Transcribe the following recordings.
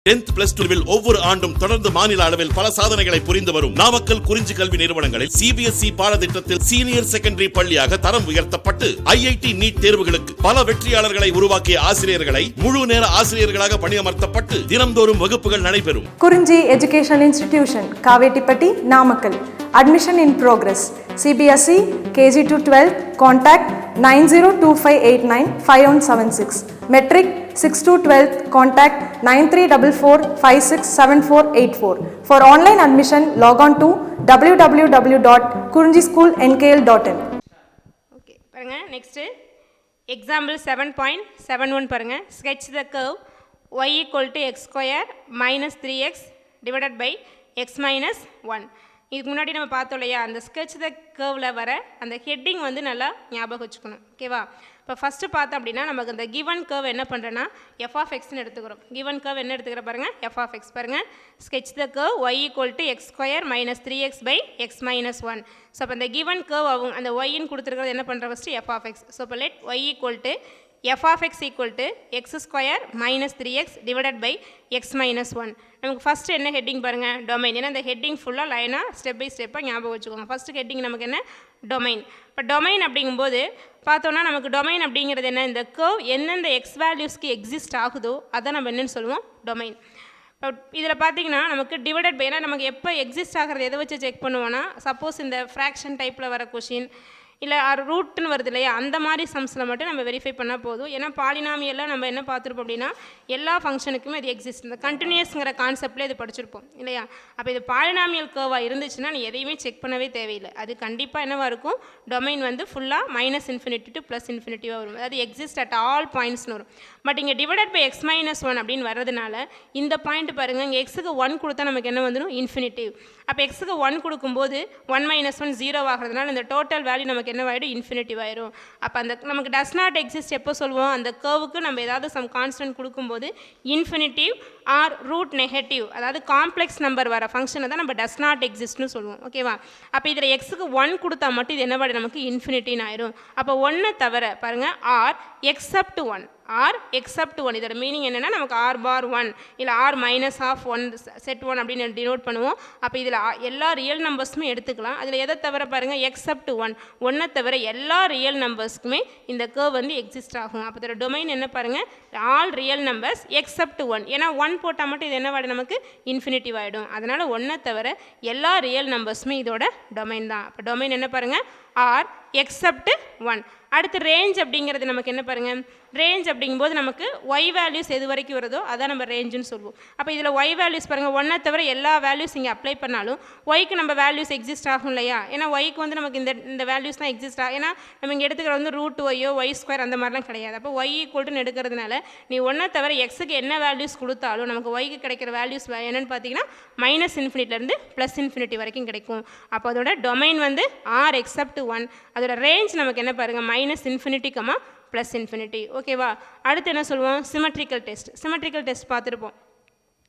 10th plus 2 ஒவ்வொரு ஆண்டும் தொடர்ந்து மாநில அளவில் பல சாதனைகளை புரிந்து வரும் நாமக்கல் குறிஞ்சி கல்வி நிறுவனங்களில் CBSE பாடத்திட்டத்தில் சீனியர் செகண்டரி பள்ளியாக தரம் உயர்த்தப்பட்டு IIT நீட் தேர்வுகளுக்கு பல வெற்றியாளர்களை உருவாக்கிய ஆசிரியர்களை முழு நேர ஆசிரியர்களாக பணியமர்த்தப்பட்டு தினம்தோறும் வகுப்புகள் நடைபெறும். குறிஞ்சி education institution Kavettipatti Namakkal. Admission in progress. CBSE KG to 12 contact 9025895176. Metric 6 to 12 contact 9344567484. For online admission log on to www.kurinjischoolnkl.in. Okay, பாருங்க next example 7.71 பாருங்க sketch the curve y equal to x square minus 3x divided by x minus 1. இதுக்கு முன்னாடி நம்ம பார்த்தோம் இல்லையா, அந்த sketch த கர்வில் வர அந்த ஹெட்டிங் வந்து நல்லா ஞாபகம் வச்சுக்கணும். ஓகேவா? இப்போ ஃபஸ்ட்டு பார்த்தோம் அப்படின்னா நமக்கு அந்த கிவன் கர்வ் என்ன பண்ணுறேன்னா எஃப் ஆஃப் எக்ஸ்னு எடுத்துக்கிறோம். கிவன் கர்வ் என்ன எடுத்துக்கிற பாருங்கள், எஃப் ஆஃப் எக்ஸ் பாருங்கள். Sketch the curve y equal to x square minus 3x by x minus 1. So அப்போ அந்த கிவன் கர்வ் ஆகும் அந்த ஒய்ன்னு கொடுத்துருக்கிறது என்ன பண்ணுற first f of x. So இப்போ let y equal to f of x equal to x square minus 3x divided by x minus 1. நமக்கு first என்ன ஹெட்டிங் பாருங்கள், டொமைன். ஏன்னா இந்த ஹெட்டிங் ஃபுல்லாக லைனாக ஸ்டெப் பை ஸ்டெப்பாக ஞாபகம் வச்சுக்கோங்க. ஃபஸ்ட்டு ஹெட்டிங் நமக்கு என்ன, டொமைன். இப்போ டொமைன் அப்படிங்கும்போது பார்த்தோன்னா நமக்கு டொமைன் அப்படிங்கிறது என்ன, இந்த கர்வ் எந்தெந்த எக்ஸ் வேல்யூஸ்க்கு எக்ஸிஸ்ட் ஆகுதோ அதான் நம்ம என்னென்னு சொல்லுவோம், டொமைன். இப்போ இதில் பார்த்தீங்கன்னா நமக்கு டிவைடட் பை, ஏன்னா நமக்கு எப்போ எக்ஸிஸ்ட் ஆகிறது எதை வச்சு செக் பண்ணுவோன்னா, சப்போஸ் இந்த ஃப்ராக்ஷன் டைப்பில் வர கொஷின் இல்லை ரூட்னு வருது இல்லையா, அந்த மாதிரி சம்ஸில் மட்டும் நம்ம வெரிஃபை பண்ணால் போதும். ஏன்னா பாலினாமியெல்லாம் நம்ம என்ன பார்த்துருப்போம் அப்படின்னா எல்லா ஃபங்க்ஷனுக்குமே இது எக்ஸிஸ்ட், இந்த கண்டினியூஸ்ங்கிற கான்செப்ட்லேயே இது படிச்சிருப்போம் இல்லையா. அப்போ இது பாலினாமியல் கர்வாக இருந்துச்சுன்னா நீ எதையுமே செக் பண்ணவே தேவையில்லை. அது கண்டிப்பாக என்னவாக இருக்கும், டொமைன் வந்து ஃபுல்லாக மைனஸ் இன்ஃபினிட்டி டு ப்ளஸ் இன்ஃபினிட்டிவாக வரும். அதாவது எக்ஸிஸ்ட் அட் ஆல் பாயிண்ட்ஸ்னு வரும். பட் இங்கே டிவைடட் பை எக்ஸ் மைனஸ் 1 அப்படின்னு வர்றதுனால இந்த பாயிண்ட் பாருங்கள், இங்கே எக்ஸுக்கு 1 கொடுத்தா நமக்கு என்ன வந்துடும், இன்ஃபினிட்டிவ். அப்போ எக்ஸுக்கு 1 கொடுக்கும்போது 1 மைனஸ் 1 0 ஆகிறதுனால இந்த டோட்டல் வேல்யூ நமக்கு என்னவாயிடும், இன்ஃபினிட்டிவ் ஆயிரும். அப்போ அந்த நமக்கு டஸ் நாட் எக்ஸிஸ்ட் எப்போ சொல்லுவோம், அந்த கர்வுக்கு நம்ம ஏதாவது சம் கான்ஸ்டன்ட் கொடுக்கும்போது இன்ஃபினிட்டிவ் ஆர் ரூட் நெகட்டிவ், அதாவது காம்ப்ளெக்ஸ் நம்பர் வர ஃபங்க்ஷனை தான் நம்ம டஸ் நாட் எக்ஸிஸ்ட்னு சொல்லுவோம். ஓகேவா? அப்போ இதில் எக்ஸுக்கு 1 கொடுத்தா மட்டும் இது என்னவாடு நமக்கு இன்ஃபினிட்டின்னு ஆயிரும். அப்போ 1 தவிர பாருங்கள் ஆர் எக்ஸப்ட் 1, ஆர் எக்ஸப்ட் 1. இதோட மீனிங் என்னென்னா நமக்கு ஆர் பார் 1 இல்லை ஆர் மைனஸ் ஆஃப் 1 செட் 1 அப்படின்னு டினோட் பண்ணுவோம். அப்போ இதில் எல்லா ரியல் நம்பர்ஸுமே எடுத்துக்கலாம். அதில் எதை தவிர பாருங்கள், எக்ஸப்ட் 1, 1 தவிர எல்லா ரியல் நம்பர்ஸ்க்குமே இந்த கர்வ் வந்து எக்ஸிஸ்ட் ஆகும். அப்போ இதோட டொமைன் என்ன பாருங்கள், ஆல் ரியல் நம்பர்ஸ் எக்ஸப்ட் 1. ஏன்னா 1 போட்டால் மட்டும் இது என்னவாடு நமக்கு இன்ஃபினிட்டிவ் ஆகிடும். அதனால் 1 தவிர எல்லா ரியல் நம்பர்ஸுமே இதோட டொமைன் தான். அப்போ டொமைன் என்ன பாருங்கள், ஆர் எக்ஸப்ட் 1. அடுத்து ரேஞ்ச் அப்படிங்கிறது நமக்கு என்ன பாருங்கள், ரேஞ்ச் அப்படிங்கும்போது நமக்கு ஒய் வேல்யூஸ் எது வரைக்கும் வருதோ அதான் நம்ம ரேஞ்சுன்னு சொல்லுவோம். அப்போ இதில் ஒய் வேல்யூஸ் பாருங்கள், 1 தவிர எல்லா வேல்யூஸ் இங்கே அப்ளை பண்ணாலும் ஒய்க்கு நம்ம வேல்யூஸ் எக்ஸிஸ்ட் ஆகும் இல்லையா. ஏன்னா ஒய்க்கு வந்து நமக்கு இந்த வேல்யூஸ் தான் எக்ஸிஸ்ட் ஆகும். ஏன்னா நம்ம இங்கே எடுத்துக்கிற வந்து ரூட் ஒய்யோ ஒய் ஸ்கொயர் அந்த மாதிரிலாம் கிடையாது. அப்போ ஒய் ஈக்குவல்ட்டுன்னு எடுக்கிறதுனால நீ 1 தவிர எக்ஸுக்கு என்ன வேல்யூஸ் கொடுத்தாலும் நமக்கு ஒய்க்கு கிடைக்கிற வேல்யூஸ் என்னென்னு பார்த்தீங்கன்னா மைனஸ் இன்ஃபினிட்டிலேருந்து ப்ளஸ் இன்ஃபினிட்டி வரைக்கும் கிடைக்கும். அப்போ அதோட டொமைன் வந்து ஆர் எக்ஸப்ட் 1. அதோட ரேஞ்ச் நமக்கு என்ன பாருங்கள், minus infinity comma plus infinity. ஓகேவா? அடுத்து என்ன சொல்லுவோம், சிமெட்ரிக்கல் டெஸ்ட். சிமெட்ரிக்கல் டெஸ்ட் பார்த்துருப்போம்.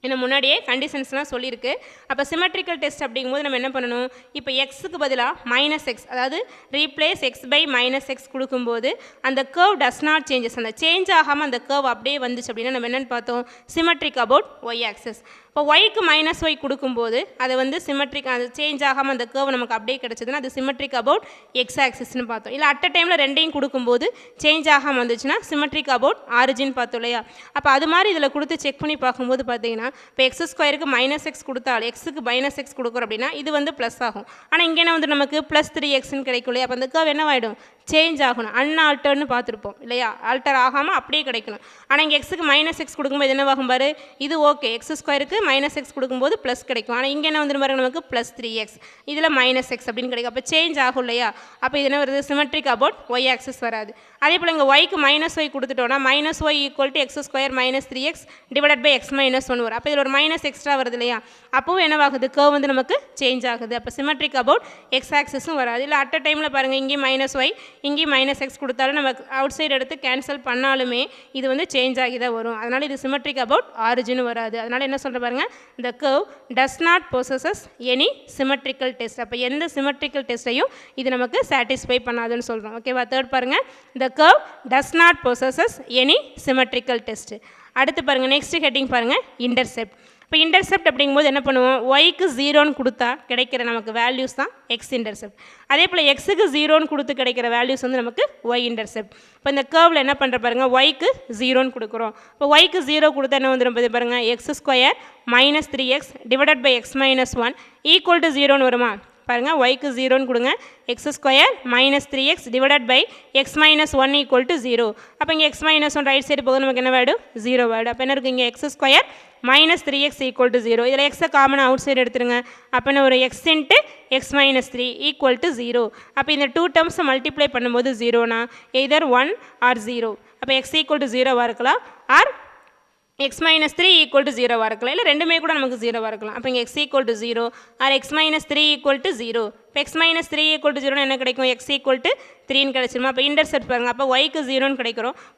இன்னும் முன்னாடியே கண்டிஷன்ஸ்லாம் சொல்லியிருக்கு. அப்போ சிமெட்ரிக்கல் டெஸ்ட் அப்படிங்கும்போது நம்ம என்ன பண்ணணும், இப்போ எக்ஸுக்கு பதிலாக மைனஸ் எக்ஸ், அதாவது replace x by minus x கொடுக்கும்போது அந்த கர்வ் டஸ் நாட் சேஞ்சஸ், அந்த சேஞ்ச் ஆகாமல் அந்த கர்வ் அப்படியே வந்துச்சு அப்படின்னா நம்ம என்னென்னு பார்த்தோம், சிமெட்ரிக் அபவுட் ஒய் ஆக்சஸ். இப்போ ஒய்க்கு மைனஸ் ஒய் கொடுக்கும்போது அது வந்து சிமெட்ரிக், அது சேஞ்ச் ஆகாமல் அந்த கர்வ் நமக்கு அப்படியே கிடச்சதுன்னா அது சிமெட்ரிக் அபவுட் எக்ஸ் ஆக்சிஸ்னு பார்த்தோம். இல்லை அட் அ டைமில் ரெண்டையும் கொடுக்கும்போது சேஞ்ச் ஆகாமல் வந்துச்சுன்னா சிமெட்ரிக் அபவுட் ஆரிஜின் பார்த்தோம் இல்லையா. அப்போ அது மாதிரி இதில் கொடுத்து செக் பண்ணி பார்க்கும்போது பார்த்தீங்கன்னா இப்போ எக்ஸ் ஸ்கொயருக்கு மைனஸ் எக்ஸ் கொடுத்தாலும் எக்ஸுக்கு மைனஸ் எக்ஸ் கொடுக்குறோம் அப்படின்னா இது வந்து ப்ளஸ் ஆகும். ஆனால் இங்கே என்ன வந்து நமக்கு ப்ளஸ் 3xன்னு கிடைக்கும் இல்லையா. அப்போ அந்த கர்வ் என்னவாயிடும், சேஞ்ச் ஆகணும். அன்ஆல்டர்னு பார்த்துருப்போம் இல்லையா, ஆல்டர் ஆகாமல் அப்படியே கிடைக்கணும். ஆனால் இங்கே எக்ஸுக்கு மைனஸ் எக்ஸ் கொடுக்கும்போது என்னவாகும் பாரு, இது ஓகே, எக்ஸ் ஸ்கொயருக்கு மைனஸ் எக்ஸ் கொடுக்கும்போது ப்ளஸ் கிடைக்கும். ஆனால் இங்கே என்ன வந்து பாருங்க நமக்கு ப்ளஸ் 3x, இதில் மைனஸ் எக்ஸ் அப்படின்னு கிடைக்கும். அப்போ சேஞ்ச் ஆகும் இல்லையா. அப்போ இது என்ன வருது, சிமெட்ரிக் அபவுட் ஒய் ஆக்சஸ் வராது. அதே போல் இங்கே ஒய்க்கு மைனஸ் ஒய் கொடுத்துட்டோம்னா minus y equal to x square minus 3x divided by x minus 1 வரும். அப்போ இதில் ஒரு மைனஸ் எக்ஸ்ட்ரா வருது இல்லையா. அப்போவும் என்னவாகுது, கர்வ் வந்து நமக்கு சேஞ்ச் ஆகுது. அப்போ சிமெட்ரிக் அபவுட் எக்ஸ் ஆக்சஸும் வராது. இல்லை அட் அ டைமில் பாருங்கள், இங்கேயும் மைனஸ் ஒய் இங்கேயும் மைனஸ் எக்ஸ் கொடுத்தாலும் நம்ம அவுட் சைடு எடுத்து கேன்சல் பண்ணாலுமே இது வந்து சேஞ்ச் ஆகி தான் வரும். அதனால் இது சிமெட்ரிக் அபவுட் ஆரிஜினும் வராது. அதனால் என்ன சொல்கிற பாருங்கள், the curve does not possesses any symmetrical test. அப்போ எந்த சிமெட்ரிக்கல் டெஸ்ட்டையும் இது நமக்கு சாட்டிஸ்ஃபை பண்ணாதுன்னு சொல்கிறோம். ஓகேவா? தேர்ட் பாருங்கள், the curve does not possesses any symmetrical test. அடுத்து பாருங்கள் நெக்ஸ்ட் ஹெட்டிங் பாருங்கள் இன்டர்செப்ட். இப்போ இன்டர்செப்ட் அப்படிங்கும்போது என்ன பண்ணுவோம், ஒய்க்கு 0ன்னு கொடுத்தா கிடைக்கிற நமக்கு வேல்யூஸ் தான் எக்ஸ் இன்டர்செப்ட். அதே போல் எக்ஸுக்கு 0ன்னு கொடுத்து கிடைக்கிற வேல்யூஸ் வந்து நமக்கு ஒய் இன்டர்செப்ட். இப்போ இந்த கர்வில் என்ன பண்ணுற பாருங்கள், ஒய்க்கு 0ன்னு கொடுக்குறோம். இப்போ ஒய்க்கு 0 கொடுத்தா என்ன வந்துடும் பாருங்கள், x² - 3x divided by x - 1 equal to 0ன்னு வருமா பாருங்கள். ஒய்க்கு 0ன்னு கொடுங்க, x² - 3x divided by x - 1 equal to 0. அப்போ இங்கே x - 1 ரைட் சைடு போகுது, நமக்கு என்ன வேர்டு 0 வேர்டு. அப்போ என்ன இருக்குது இங்கே x² - 3x ஈக்குவல் டு 0. இதில் எக்ஸை காமனாக அவுட் சைடு எடுத்துருங்க. அப்போ என்ன ஒரு x into x - 3 equal to 0. அப்போ இந்த 2 டேர்ம்ஸை மல்டிப்ளை பண்ணும்போது 0னா எய்தர் 1 ஆர் 0. அப்போ x ஈக்குவல் டு 0வாக இருக்கலாம், ஆர் x - 3 ஈக்குவல் டு 0வாக இருக்கலாம், இல்லை ரெண்டுமே கூட நமக்கு 0வாக இருக்கலாம். அப்போ இங்கே x equal to 0 or x - 3 equal to 0. இப்போ x - 3 ஈக்குவல் டு 0 என்ன கிடைக்கும், x ஈக்குவல் டு 3ன்னு கிடச்சிருமா. அப்போ இன்டர்செப்ட் பாருங்கள், அப்போ ஒய்க்கு 0ன்னு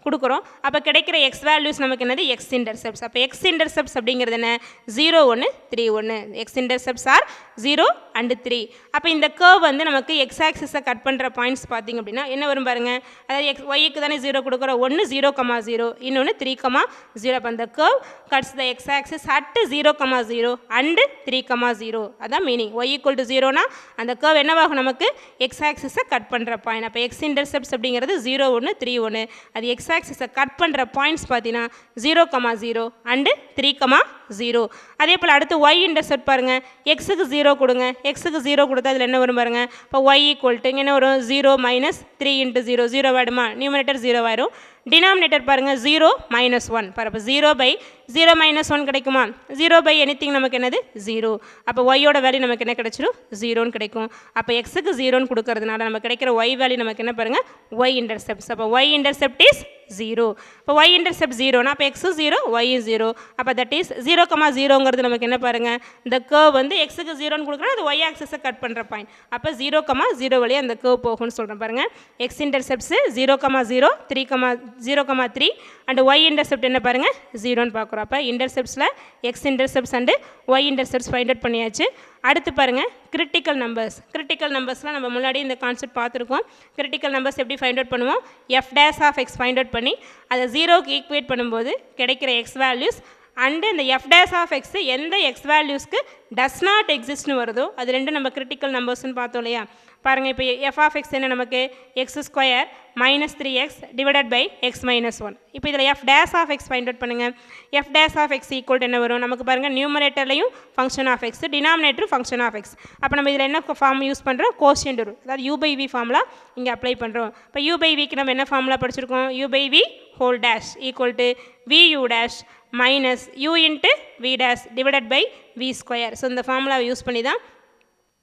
கொடுக்குறோம். அப்போ கிடைக்கிற எக்ஸ் வேல்யூஸ் நமக்கு என்னது எக்ஸ் இன்டர்செப்ட்ஸ். அப்போ எக்ஸ் இன்டர்செப்ட்ஸ் அப்படிங்கிறது என்ன, 0 1 3 1. X intercepts are 0 and 3. அப்போ இந்த கர்வ் வந்து நமக்கு எக்ஸ் ஆக்சிஸை கட் பண்ணுற பாயிண்ட்ஸ் பார்த்திங்க அப்படின்னா என்ன வரும் பாருங்கள், அதாவது ஒய்க்கு தானே 0 கொடுக்குறோம், 1 0, 0 இன்னொன்று 3, 0. அப்போ அந்த curve cuts the x axis at 0, 0 and 3, 0. அதான் மீனிங். ஒய் ஈக்குவல் டு 0னா அந்த கர்வ் என்னவாகும் நமக்கு எக்ஸ் ஆக்சிஸை கட் பண்ணுற பாயிண்ட். அப்போ எக்ஸ் இன்டர்செப்ட்ஸ் அப்படிங்கிறது 0 1 3 1. அது எக்ஸ் ஆக்சிஸை கட் பண்ணுற பாயிண்ட்ஸ் பார்த்தீங்கன்னா 0, 0 and 3, 0. அதே போல் அடுத்து ஒய் இன்டர்செப்ட் பாருங்கள், எக்ஸுக்கு 0 கொடுங்க, எக்ஸுக்கு 0 கொடுத்தா அதில் என்ன வரும் பாருங்கள். இப்போ ஒய் ஈக்குவல் டு இங்கே என்ன வரும் 0 - 3 × 0 0 ஆகிடுமா, நியூமரேட்டர் 0 ஆயிரும். டினாமினேட்டர் பாருங்கள் 0 - 1 அப்போ 0/0 - 1 கிடைக்குமா, 0 எனிதிங் நமக்கு என்னது 0. அப்போ ஒய்யோட வேல்யூ நமக்கு என்ன கிடைச்சிடும் 0ன்னு கிடைக்கும். அப்போ எக்ஸுக்கு 0ன்னு கொடுக்கறதுனால நமக்கு கிடைக்கிற ஒய் வேல்யூ நமக்கு என்ன பாருங்கள் ஒய் இன்டர்செப்ட்ஸ். அப்போ ஒய் இன்டர்செப்ட் இஸ் 0. இப்போ ஒய் இன்டர்செப்ட் 0னா அப்போ எக்ஸு 0 ஒய் 0. அப்போ தட் இஸ் 0, 0ங்கிறது நமக்கு என்ன பாருங்கள், இந்த கர்வ் வந்து எக்ஸுக்கு 0ன்னு கொடுக்குறோம், அது ஒய் ஆக்சிஸை கட் பண்ணுற பாயிண்ட். அப்போ 0, 0 வழியாக அந்த கர்வ் போகும்னு சொல்கிறேன் பாருங்கள். X intercepts 0, 0 0, 3 and y intercept என்ன பாருங்கள் 0ன்னு பார்க்குறோம். அப்போ இன்டர்செப்ட்ஸில் x intercepts and y intercepts find out பண்ணியாச்சு. அடுத்து பாருங்கள் கிரிட்டிக்கல் நம்பர்ஸ்லாம் நம்ம முன்னாடி இந்த கான்செப்ட் பார்த்துருக்கோம். கிரிட்டிக்கல் நம்பர்ஸ் எப்படி ஃபைண்ட் அவுட் பண்ணுவோம், f' ஃபைண்ட் அவுட் பண்ணி அதை 0க்கு ஈக்குவேட் பண்ணும்போது கிடைக்கிற எக்ஸ் வேல்யூஸ் அண்டு இந்த f' எந்த எக்ஸ் வேல்யூஸ்க்கு டஸ் நாட் எக்ஸிஸ்ட்னு வருதோ அது ரெண்டு நம்ம கிரிட்டிக்கல் நம்பர்ஸ்னு பார்த்தோம் இல்லையா. பாருங்கள் இப்போ f(x) என்ன நமக்கு x² - 3x divided by x - 1. இப்போ இதில் f' ஃபைண்ட் அவுட் பண்ணுங்கள். f' ஈக்குவல் என்ன வரும் நமக்கு பாருங்கள், நியூமரேட்டர்லையும் ஃபங்க்ஷன் ஆஃப் எக்ஸ், டினாமினேட்டரும் ஃபங்க்ஷன் ஆஃப் எக்ஸ். அப்போ நம்ம இதில் என்ன ஃபார்ம் யூஸ் பண்ணுறோம், கோஷியன்ட் வரும், அதாவது u/v ஃபார்முலா இங்கே அப்ளை பண்ணுறோம். இப்போ u/vக்கு நம்ம என்ன ஃபார்முலா படிச்சிருக்கோம், u/v whole dash equal to vu dash minus u into v dash divided by v². So இந்த ஃபார்முலாவை யூஸ் பண்ணி தான்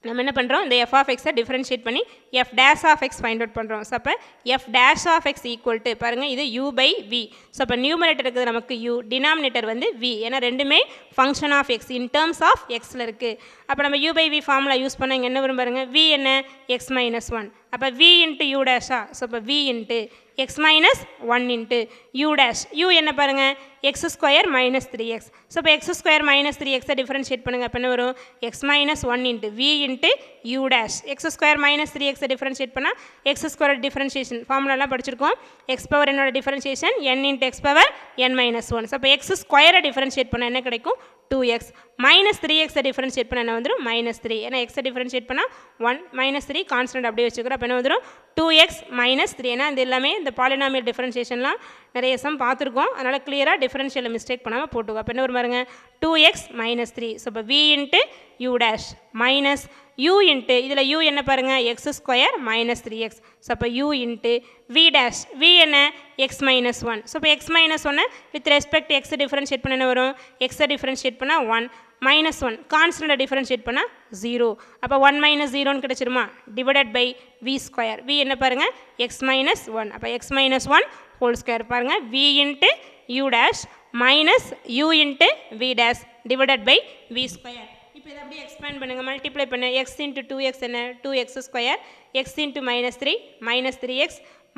நம்ம என்ன பண்ணுறோம், இந்த f(x) டிஃப்ரென்ஷியேட் பண்ணி f'(x) ஃபைண்ட் அவுட் பண்ணுறோம். ஸோ அப்போ f'(x) ஈக்குவல் டு பாருங்கள் இது u/v. ஸோ அப்போ நியூமரேட்டர் இருக்குது நமக்கு u, டினாமினேட்டர் வந்து v, ஏன்னா ரெண்டுமே function of x in terms of எக்ஸில் இருக்குது. அப்போ நம்ம u/v ஃபார்முலா யூஸ் பண்ண இங்கே என்ன வரும் பாருங்கள், v என்ன x - 1. அப்போ v இன்ட்டு u டேஷா, ஸோ அப்போ v into x - 1 into u dash, u என்ன பாருங்கள் x² - 3x. ஸோ இப்போ x² - 3x டிஃப்ரென்ஷியேட் பண்ணுங்கள். அப்போ என்ன வரும் x - 1 into v into u dash. x² - 3x differentiate பண்ணால் x² டிஃப்ரென்ஷியேஷன் ஃபார்முலாலாம் படிச்சிருக்கோம். x பவர் என்னோட differentiation n into x power n - 1. So அப்போ x² டிஃப்ரென்ஷியேட் பண்ணால் என்ன கிடைக்கும் 2x. -3x டிஃப்ரென்ஷியேட் பண்ண என்ன வந்துடும் -3, ஏன்னா எக்ஸை டிஃப்ரென்ஷியேட் பண்ணால் 1 -3 கான்ஸ்டன்ட் அப்படியே வச்சுக்கிறோம். அப்போ என்ன வந்துடும் 2x - 3. ஏன்னா இது எல்லாமே இந்த பாலினாமியல் டிஃப்ரென்ஷியேஷன்லாம் நிறைய சம் பார்த்துருக்கோம், அதனால் கிளியராக டிஃப்ரென்ஷியலில் மிஸ்டேக் பண்ணாமல் போட்டுக்கோ. அப்போ என்ன வரும் பாருங்க 2x - 3. ஸோ இப்போ v into u dash minus u into இதில் u என்ன பாருங்கள் x² - 3x. ஸோ அப்போ u into v dash, v என்ன x - 1. ஸோ இப்போ x - 1 with respect x differentiate பண்ண என்ன வரும், எக்ஸை டிஃப்ரென்ஷியேட் பண்ணால் 1 -1 கான்ஸ்டன்ட்டை டிஃப்ரென்ஷியேட் பண்ணால் 0. அப்போ 1 - 0ன்னு கிடச்சிருமா, டிவைடட் பை v². v என்ன பாருங்கள் x - 1. அப்போ x - 1 ஹோல் ஸ்கொயர் பாருங்கள் v into u dash minus u into v dash divided by v². இப்போ இதை அப்படியே எக்ஸ்பேண்ட் பண்ணுங்கள், மல்டிப்ளை பண்ண x இன்ட்டு 2x என்ன 2x², x into -3 -3x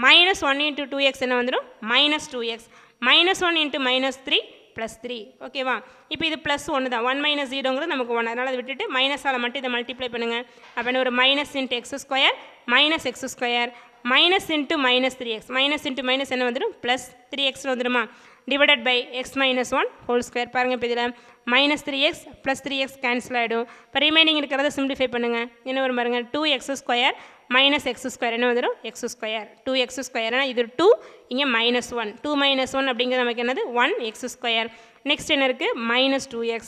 minus 1 into 2x என்ன வந்துடும் -2x, -1 இன்ட்டு -3 +3. ஓகேவா. இப்போ இது +1 தான், 1 - 0ங்கிறது நமக்கு 1, அதனால் அதை விட்டுட்டு மைனஸால் மட்டும் இதை மல்டிப்ளை பண்ணுங்கள். அப்போ என்ன ஒரு minus into x² -x² minus into -3x, minus into minus என்ன வந்துடும் +3x வந்துடுமா. Divided by x minus one whole square. பாருங்கள் இப்போ இதில் minus 3x plus 3x cancel ஆகிடும். இப்போ ரிமைனிங் இருக்கிறத சிம்பிளிஃபை பண்ணுங்கள். என்ன வரும் பாருங்கள், 2x square minus x square என்ன வந்துடும், எக்ஸ் ஸ்கொயர் 2x ஸ்கொயர். ஏன்னா இது 2, இங்கே -1, 2 - 1 அப்படிங்கிறது நமக்கு என்னது 1x ஸ்கொயர். நெக்ஸ்ட் என்ன இருக்குது, minus 2x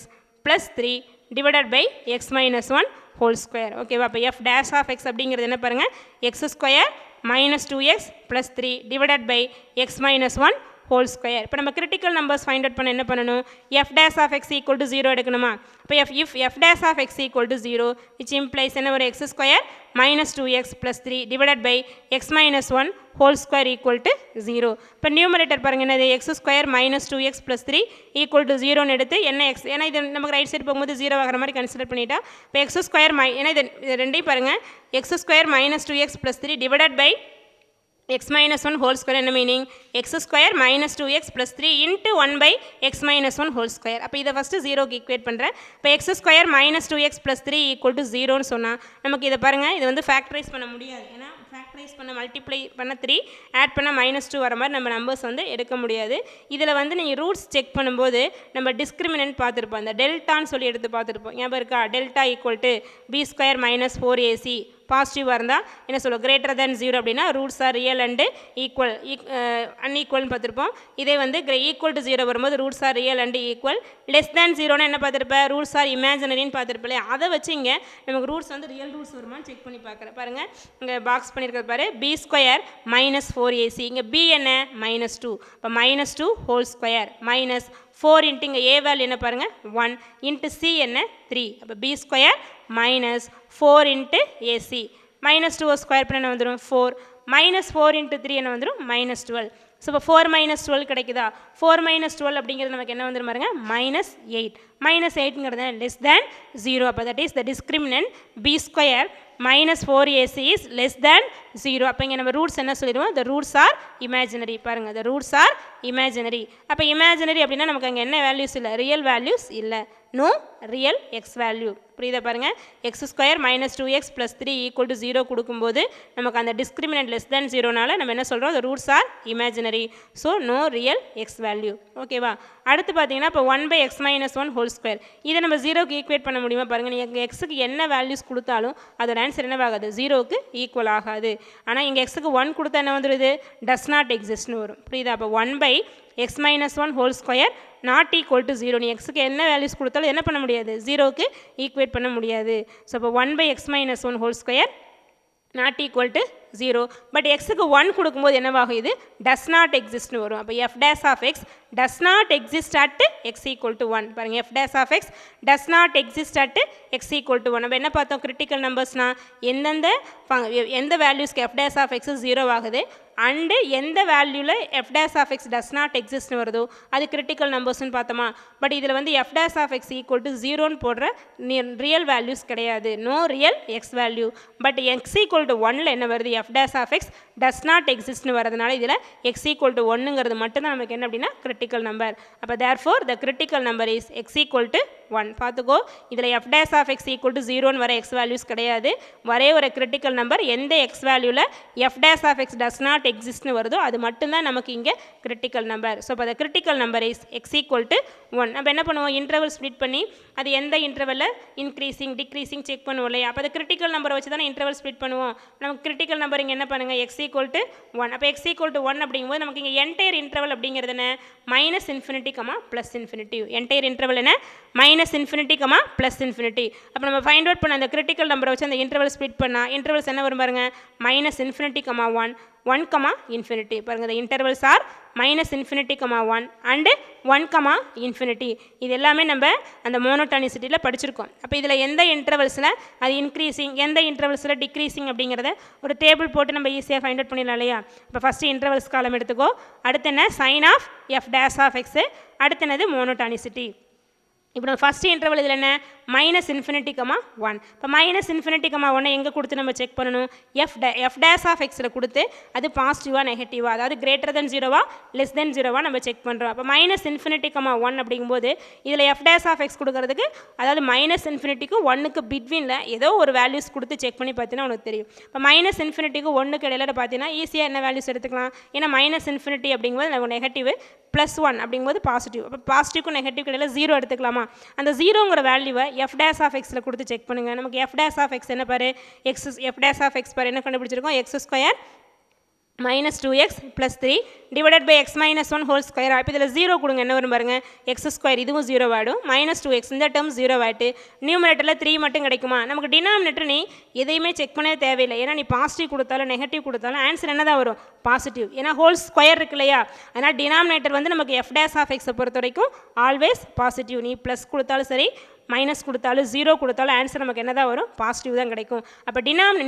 plus 3 divided by x minus 1 whole square. ஓகேவா, இப்போ எஃப் டேஷ் ஆஃப் எக்ஸ் அப்படிங்கிறது என்ன பாருங்கள், x square minus 2x plus 3 divided by x minus 1 whole square. இப்போ நம்ம கிரிட்டிக்கல் நம்பர்ஸ் ஃபைண்ட் அவுட் பண்ண என்ன பண்ணணும், f dash of x equal to 0 எடுக்கணுமா. இப்போ if f dash of x equal to 0 which implies என்ன ஒரு x square minus 2x plus 3 divided by x minus 1 whole square equal to 0. இப்போ numerator பாருங்கள் என்னது, x square minus 2x plus 3 equal to 0ன்னு எடுத்து என்ன எக்ஸ், ஏன்னா இது நமக்கு ரைட் சைடு போகும்போது 0 ஆகிற மாதிரி கன்சிடர் பண்ணிட்டா. இப்போ எக்ஸ் ஸ்கொயர் ஏன்னா இது ரெண்டையும் பாருங்கள், x square minus 2x plus 3 divided by x minus 1 whole square என்ன meaning, x square minus 2x plus 3 into 1 by x minus 1 whole square. அப்போ இதை ஃபஸ்ட்டு 0க்கு ஈக்குவேட் பண்ணுறேன். இப்போ x square minus 2x plus 3 equal to 0ன்னு சொன்னால் நமக்கு இதை பாருங்கள், இது வந்து ஃபேக்டரைஸ் பண்ண முடியாது. ஏன்னா ஃபேக்டரைஸ் பண்ண மல்டிப்ளை பண்ண 3 ஆட் பண்ண -2 வர மாதிரி நம்ம நம்பர்ஸ் வந்து எடுக்க முடியாது. இதில் வந்து நீங்கள் ரூட்ஸ் செக் பண்ணும்போது நம்ம டிஸ்கிரிமினன்ட் பார்த்துருப்போம், அந்த டெல்டான்னு சொல்லி எடுத்து பார்த்துருப்போம். ஞாபகம் இருக்கா, delta equal to b square minus 4ac பாசிட்டிவாக இருந்தால் என்ன சொல்லுவோம், கிரேட்டர் தேன் 0 அப்படின்னா roots are real and equal, அன்ஈக்குவல்னு பார்த்துருப்போம். இதே வந்து ஈக்குவல் டு 0 வரும்போது roots are real and equal, less than 0ன்னு என்ன பார்த்துருப்பேன், ரூட்ஸ் ஆர் இமேஜினரின்னு பார்த்துருப்பேன். அதை வச்சு இங்கே நமக்கு ரூட்ஸ் வந்து ரியல் ரூட்ஸ் வருமானு செக் பண்ணி பார்க்குறேன். பாருங்கள் இங்கே பாக்ஸ் பண்ணியிருக்கிறது பாரு, பி ஸ்கொயர் மைனஸ் 4ac, இங்கே பி என்ன -2, இப்போ -2 ஹோல் ஸ்கொயர் மைனஸ் 4 இன்ட்டு இங்கே ஏ வேல்யூ என்ன பாருங்கள் 1 இன்ட்டு சி என்ன 3, அப்போ b square minus 4 into ac -2 square பண்ண என்ன வந்துடும் 4 -4 இன்ட்டு 3 என்ன வந்துடும் -12. ஸோ இப்போ 4 - 12 கிடைக்குதா, 4 - 12 அப்படிங்கிறது நமக்கு என்ன வந்துடும் பாருங்க -8, -8ங்கிறது லெஸ் தேன் 0. அப்போ that is the discriminant b square -4ac is less than 0. அப்போ இங்கே நம்ம ரூட்ஸ் என்ன சொல்லிடுவோம், த ரூட்ஸ் ஆர் இமேஜினரி. பாருங்கள் த ரூட்ஸ் ஆர் இமேஜினரி. அப்போ இமேஜினரி அப்படின்னா நமக்கு அங்கே என்ன வேல்யூஸ் இல்லை, ரியல் வேல்யூஸ் இல்லை, நோ ரியல் எக்ஸ் வேல்யூ. புரியுதா பாருங்கள், x square -2x plus 3 equal to 0 கொடுக்கும்போது நமக்கு அந்த டிஸ்கிரிமினன்ட் லெஸ் தேன் 0னால நம்ம என்ன சொல்கிறோம், the roots are imaginary, so no real x value. ஓகேவா, அடுத்து பார்த்தீங்கன்னா இப்போ 1 by x minus 1 whole square, இதை நம்ம 0க்கு ஈக்குவேட் பண்ண முடியுமா பாருங்கள். நீங்கள் எக்ஸுக்கு என்ன வேல்யூஸ் கொடுத்தாலும் அதோட ஆன்சர் என்னவாகாது, 0க்கு ஈக்குவல் ஆகாது. ஆனால் இங்கே எக்ஸுக்கு 1 கொடுத்தா என்ன வந்துடுது, டஸ் நாட் எக்ஸிஸ்ட்னு வரும். புரியுதா, அப்போ 1 by x minus 1 whole square not equal to 0. நீ எக்ஸுக்கு என்ன வேல்யூஸ் கொடுத்தாலும் என்ன பண்ண முடியாது, 0க்கு ஈக்குவேட் பண்ண முடியாது. ஸோ இப்போ 1 by x minus 1 whole square not equal to 0. But எக்ஸுக்கு 1 கொடுக்கும்போது என்னவாகும், இது டஸ் நாட் எக்ஸிஸ்ட்னு வரும். அப்போ f dash of x does not exist at x equal to 1. பாருங்கள், f dash of x does not exist at x equal to 1. நம்ம என்ன பார்த்தோம், கிரிட்டிக்கல் நம்பர்ஸ்னால் எந்த வேல்யூஸ்க்கு எஃப் டேஸ் ஆஃப் எக்ஸ் 0 ஆகுது அண்டு எந்த வேல்யூவில் f dash of x does not எக்ஸிஸ்ட்னு வருதோ அது கிரிட்டிக்கல் நம்பர்ஸ்னு பார்த்தோமா. பட் இதில் வந்து f dash of x equal to 0ன்னு போடுற ரியல் வேல்யூஸ் கிடையாது, no real x value. But x equal to 1ல் என்ன வருது, f dash of x does not எக்ஸிஸ்ட்னு வரதுனால இதில் எக்ஸ் ஈக்குவல் டு 1ங்கிறது மட்டும்தான் நமக்கு என்ன அப்படின்னா கிரிட்டிக்கல் நம்பர். அப்போ therefore the critical number is x equal to 1. பார்த்துக்கோ, இதில் f dash of x equal to 0ன்னு வர எக்ஸ் வேல்யூஸ் கிடையாது. ஒரே ஒரு கிரிட்டிக்கல் நம்பர் எந்த எக்ஸ் வேல்யூவில் f dash of x does not எக்ஸிஸ்ட்னு வருதோ அது மட்டும்தான் நமக்கு இங்கே கிரிட்டிக்கல் நம்பர். ஸோ இப்போ the critical number is x equal to 1. நம்ம என்ன பண்ணுவோம், இன்டர்வல் ஸ்ப்ளிட் பண்ணி அது எந்த இன்டர்வலில் இன்க்ரீசிங் டிக்ரீசிங் செக் பண்ணுவோம் இல்லையா. அப்போ அது கிரிட்டிக்கல் நம்பரை வச்சு தானே இன்டர்வல் ஸ்ப்ளிட் பண்ணுவோம். நமக்கு கிரிட்டிக்கல் நம்பர் இங்கே என்ன பண்ணுங்கள், எக்ஸ் ஈக்குவல் டு 1. அப்போ எக்ஸ் ஈக்குவல் டு 1 அப்படிங்கும்போது நமக்கு இங்கே என்டையர் இன்டர்வல் அப்படிங்கிறது என்ன, -∞, +∞. என்டையர் இன்டர்வல் என்ன, -∞, +∞. அப்போ நம்ம ஃபைண்ட் அவுட் பண்ண அந்த கிரிட்டிக்கல் நம்பரை வச்சு அந்த இன்டர்வல் ஸ்ப்ளிட் பண்ணால் இன்டர்வல்ஸ் என்ன வரும் பாருங்கள், -∞, 1, 1, பாருங்கள் the intervals are -∞, 1 and 1, இது எல்லாமே நம்ம அந்த மோனோட்டானிசிட்டியில் படிச்சிருக்கோம். அப்போ இதில் எந்த இன்டர்வல்ஸில் அது இன்க்ரீசிங் எந்த இன்டர்வல்ஸில் டிக்ரீசிங் அப்படிங்கிறத ஒரு டேபிள் போட்டு நம்ம ஈஸியாக ஃபைண்ட் அவுட் பண்ணிடலாம் இல்லையா. இப்போ ஃபஸ்ட்டு இன்டர்வல்ஸ் காலம் எடுத்துக்கோ, அடுத்து என்ன sign of f dash of x, அடுத்து என்னது மோனோட்டானிசிட்டி. இப்போ நம்ம ஃபஸ்ட்டு இன்டர்வல் இதில் என்ன மைனஸ் இன்ஃபினிட்டி கமா 1. இப்போ மைனஸ் இன்ஃபினிட்டி கமா 1 எங்கே கொடுத்து நம்ம செக் பண்ணணும், எஃப் டேஸ் ஆஃப் எக்ஸில் கொடுத்து அது பாசிட்டிவாக நெகட்டிவாக, அதாவது கிரேட்டர் தென் ஜீரோவா லெஸ் தென் ஜீரோவா நம்ம செக் பண்ணுறோம். அப்போ மைனஸ் இன்ஃபினிட்டி கமா 1 அப்படிங்கும்போது இதில் எஃப் டேஸ் ஆஃப் எக்ஸ் கொடுக்கறதுக்கு, அதாவது மைனஸ் இன்ஃபினிட்டிக்கு 1க்கு பிட்வீனில் ஏதோ ஒரு வேல்யூஸ் கொடுத்து செக் பண்ணி பார்த்தீங்கன்னா உனக்கு தெரியும். இப்போ மைனஸ் இன்ஃபினிட்டிக்கு 1க்கு இடையில பார்த்தீங்கன்னா ஈஸியாக என்ன வேல்யூஸ் எடுத்துக்கலாம், ஏன்னா மைனஸ் இன்ஃபினிட்டி அப்படிங்கும்போது நம்ம நெகட்டிவ் ப்ளஸ் 1 அப்படிங்கும்போது பாசிட்டிவ். அப்போ பாசிட்டிவ்க்கும் நெகட்டிவ் இடையில 0 எடுத்துக்கலாமா, அந்த 0ங்கிற வேல்யூவை எஃப் டேஸ் ஆஃப் எக்ஸில் கொடுத்து செக் பண்ணுங்கள். நமக்கு எஃப் டேஸ் ஆஃப் எக்ஸ் என்ன பாரு, எஃப் டேஸ் ஆஃப் எக்ஸ் பாரு என்ன கண்டுபிடிச்சிருக்கோம், X square minus 2x plus 3 divided by x minus 1 whole square. இப்போ இதில் 0 கொடுங்க, என்ன வரும் பாருங்கள், எக்ஸ் ஸ்கொயர் இதுவும் 0 ஆகிடும், மைனஸ் 2x இந்த டேர்ம் 0 ஆகிட்டு நியூமரேட்டரில் 3 மட்டும் கிடைக்குமா. நமக்கு டினாமினேட்டர் நீ எதையுமே செக் பண்ணவே தேவையில்லை, ஏன்னா நீ பாசிட்டிவ் கொடுத்தாலும் நெகட்டிவ் கொடுத்தாலும் ஆன்சர் என்ன தான் வரும், பாசிட்டிவ். ஏன்னா ஹோல் ஸ்கொயர் இருக்கு இல்லையா, அதனால் டினாமினேட்டர் வந்து நமக்கு எஃப் டேஸ் ஆஃப் எக்ஸை பொறுத்த வரைக்கும் ஆல்வேஸ் பாசிட்டிவ். நீ ப்ளஸ் கொடுத்தாலும் சரி மைனஸ் கொடுத்தாலும் 0 கொடுத்தாலும் ஆன்சர் நமக்கு என்ன தான் வரும், பாசிட்டிவ் தான் கிடைக்கும். அப்போ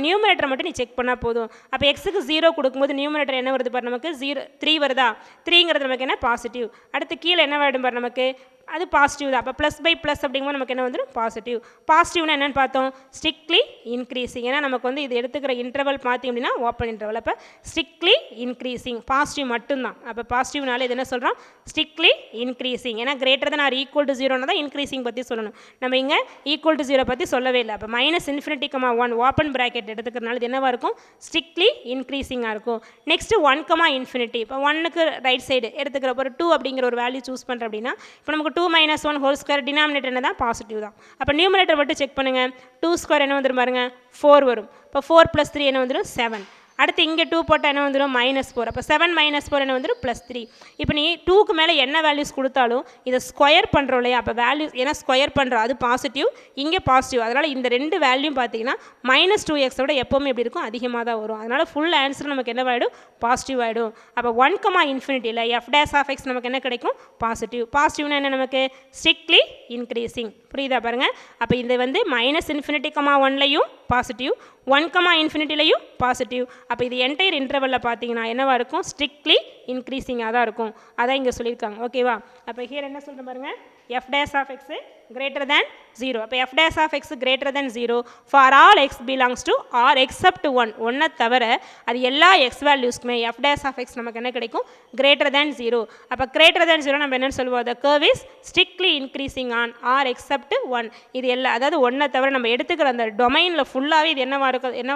நியூமரேட்டரை மட்டும் நீ செக் பண்ணால் போதும். அப்போ எக்ஸுக்கு 0 கொடுக்கும்போது நியூமரேட்டர் என்ன வருது பாரு, நமக்கு 3 வருதா, 3ங்கிறது நமக்கு என்ன பாசிட்டிவ். அடுத்து கீழே என்ன வேணும் பாரு, நமக்கு அது பாசிட்டிவ் தான். அப்போ ப்ளஸ் பை ப்ளஸ் அப்படிங்கும்போது நமக்கு என்ன வந்துடும், பாசிட்டிவ். பாசிட்டிவ்னா என்னென்னு பார்த்தோம், ஸ்ட்ரிக்ட்லி இன்க்ரீசிங். ஏன்னா நமக்கு வந்து இது எடுத்துக்கிற இன்டர்வல் பார்த்தீங்க அப்படின்னா ஓப்பன் இன்டர்வல். அப்போ ஸ்ட்ரிக்ட்லி இன்க்ரீசிங் பாசிட்டிவ் மட்டும்தான். அப்போ பாசிட்டிவ்னால இது என்ன சொல்கிறோம், ஸ்ட்ரிக்ட்லி இன்க்ரீசிங். ஏன்னா greater than or equal to 0னா தான் இன்க்ரீசிங் பற்றி சொல்லணும், நம்ம இங்கே ஈக்குவல் டு 0 பற்றி சொல்லவே இல்லை. அப்போ minus infinity comma 1 open bracket எடுத்துக்கிறதுனால இது என்னவாக இருக்கும், ஸ்ட்ரிக்ட்லி இன்க்ரீசிங்காக இருக்கும். Next 1 comma infinity. இப்போ 1க்கு ரைட் சைடு எடுத்துக்கிற ஒரு 2 அப்படிங்கிற ஒரு வேல்யூ சூஸ் பண்ணுறோம் அப்படின்னா, இப்போ நமக்கு 2 minus 1 whole square டினாமினேட்டர் என்ன தான் பாசிட்டிவ் தான். அப்போ நியூமரேட்டர் மட்டும் செக் பண்ணுங்கள், 2 ஸ்கொயர் என்ன வந்துடும் பாருங்க 4 வரும். இப்போ 4 + 3 என்ன வந்துடும் 7. அடுத்து இங்கே 2 போட்டால் என்ன வந்துடும் -4. அப்போ 7 - 4 என்ன வந்துடும் +3. இப்போ நீ 2க்கு மேலே என்ன வேல்யூஸ் கொடுத்தாலும் இதை ஸ்கொயர் பண்ணுறோம் இல்லையா, அப்போ வேல்யூஸ் ஏன்னா ஸ்கொயர் பண்ணுறோம் அது பாசிட்டிவ், இங்கே பாசிட்டிவ். அதனால் இந்த ரெண்டு வேல்யூ பார்த்தீங்கன்னா -2x விட எப்போவுமே எப்படி இருக்கும், அதிகமாக தான் வரும். அதனால் ஃபுல் ஆன்சர் நமக்கு என்ன ஆகிடும், பாசிட்டிவ் ஆகிடும். அப்போ 1, ∞ எஃப் டேஸ் ஆஃப் எக்ஸ் நமக்கு என்ன கிடைக்கும், பாசிட்டிவ். பாசிட்டிவ்னா என்ன, நமக்கு ஸ்ட்ரிக்ட்லி இன்க்ரீசிங். புரியுதா பாருங்கள். அப்போ இது வந்து -∞, 1லையும் பாசிட்டிவ், 1, ∞லையும் பாசிட்டிவ். அப்போ இது என்டையர் இன்டர்வலில் பார்த்தீங்கன்னா என்னவாக இருக்கும், ஸ்ட்ரிக்ட்லி இன்க்ரீசிங்காக தான் இருக்கும். அதான் இங்கே சொல்லியிருக்காங்க. ஓகேவா. அப்போ ஹியர் என்ன சொல்கிறேன் பாருங்கள், f dash of x greater than 0. அப்போ f dash of x greater than 0 for all x belongs to R except 1. ஒன்றை தவிர அது எல்லா எக்ஸ் வேல்யூஸ்க்குமே எஃப் டேஸ் ஆஃப் எக்ஸ் நமக்கு என்ன கிடைக்கும், greater than 0. அப்போ greater than 0 நம்ம என்னென்னு சொல்லுவோம், the curve is strictly increasing on r except 1. இது எல்லா, அதாவது ஒன்றை தவிர நம்ம எடுத்துக்கிற அந்த டொமைனில் ஃபுல்லாகவே இது என்னவா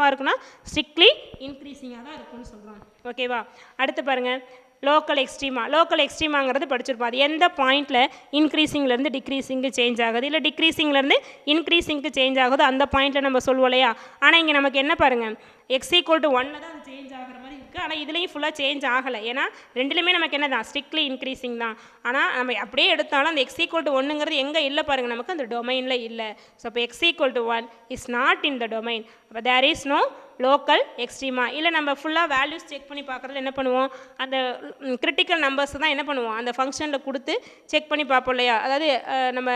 இருக்குன்னா ஸ்ட்ரிக்ட்லி இன்க்ரீசிங்காக தான் இருக்குன்னு சொல்கிறோம். ஓகேவா. அடுத்து பாருங்கள், லோக்கல் எக்ஸ்ட்ரீமா. லோக்கல் எக்ஸ்ட்ரீமாங்கிறது படிச்சிருப்போம். அது எந்த பாயிண்டில் இன்க்ரீசிங்லேருந்து டிக்ரீசிங்கு சேஞ்ச் ஆகுது, இல்லை டிக்ரீசிங்லேருந்து இன்க்ரீசிங்க்கு சேஞ்ச் ஆகுது, அந்த பாயிண்ட்டில் நம்ம சொல்லுவோம் இல்லையா. ஆனால் இங்கே நமக்கு என்ன பாருங்கள், x = 1 தான் அது சேஞ்ச் ஆகிற மாதிரி இருக்குது. ஆனால் இதுலேயும் ஃபுல்லாக சேஞ்ச் ஆகலை, ஏன்னா ரெண்டுலேயுமே நமக்கு என்ன தான், ஸ்ட்ரிக்ட்லி இன்க்ரீசிங் தான். ஆனால் நம்ம அப்படியே எடுத்தாலும் அந்த x = 1ங்கிறது எங்கே இல்லை பாருங்கள், நமக்கு அந்த டொமைனில் இல்லை. ஸோ அப்போ x = 1 is not in the domain. அப்போ there is no local extrema. இல்லை நம்ம ஃபுல்லாக வேல்யூஸ் செக் பண்ணி பார்க்குறதுல என்ன பண்ணுவோம், அந்த கிரிட்டிக்கல் நம்பர்ஸ் தான் என்ன பண்ணுவோம், அந்த ஃபங்க்ஷனில் கொடுத்து செக் பண்ணி பார்ப்போம் இல்லையா. அதாவது நம்ம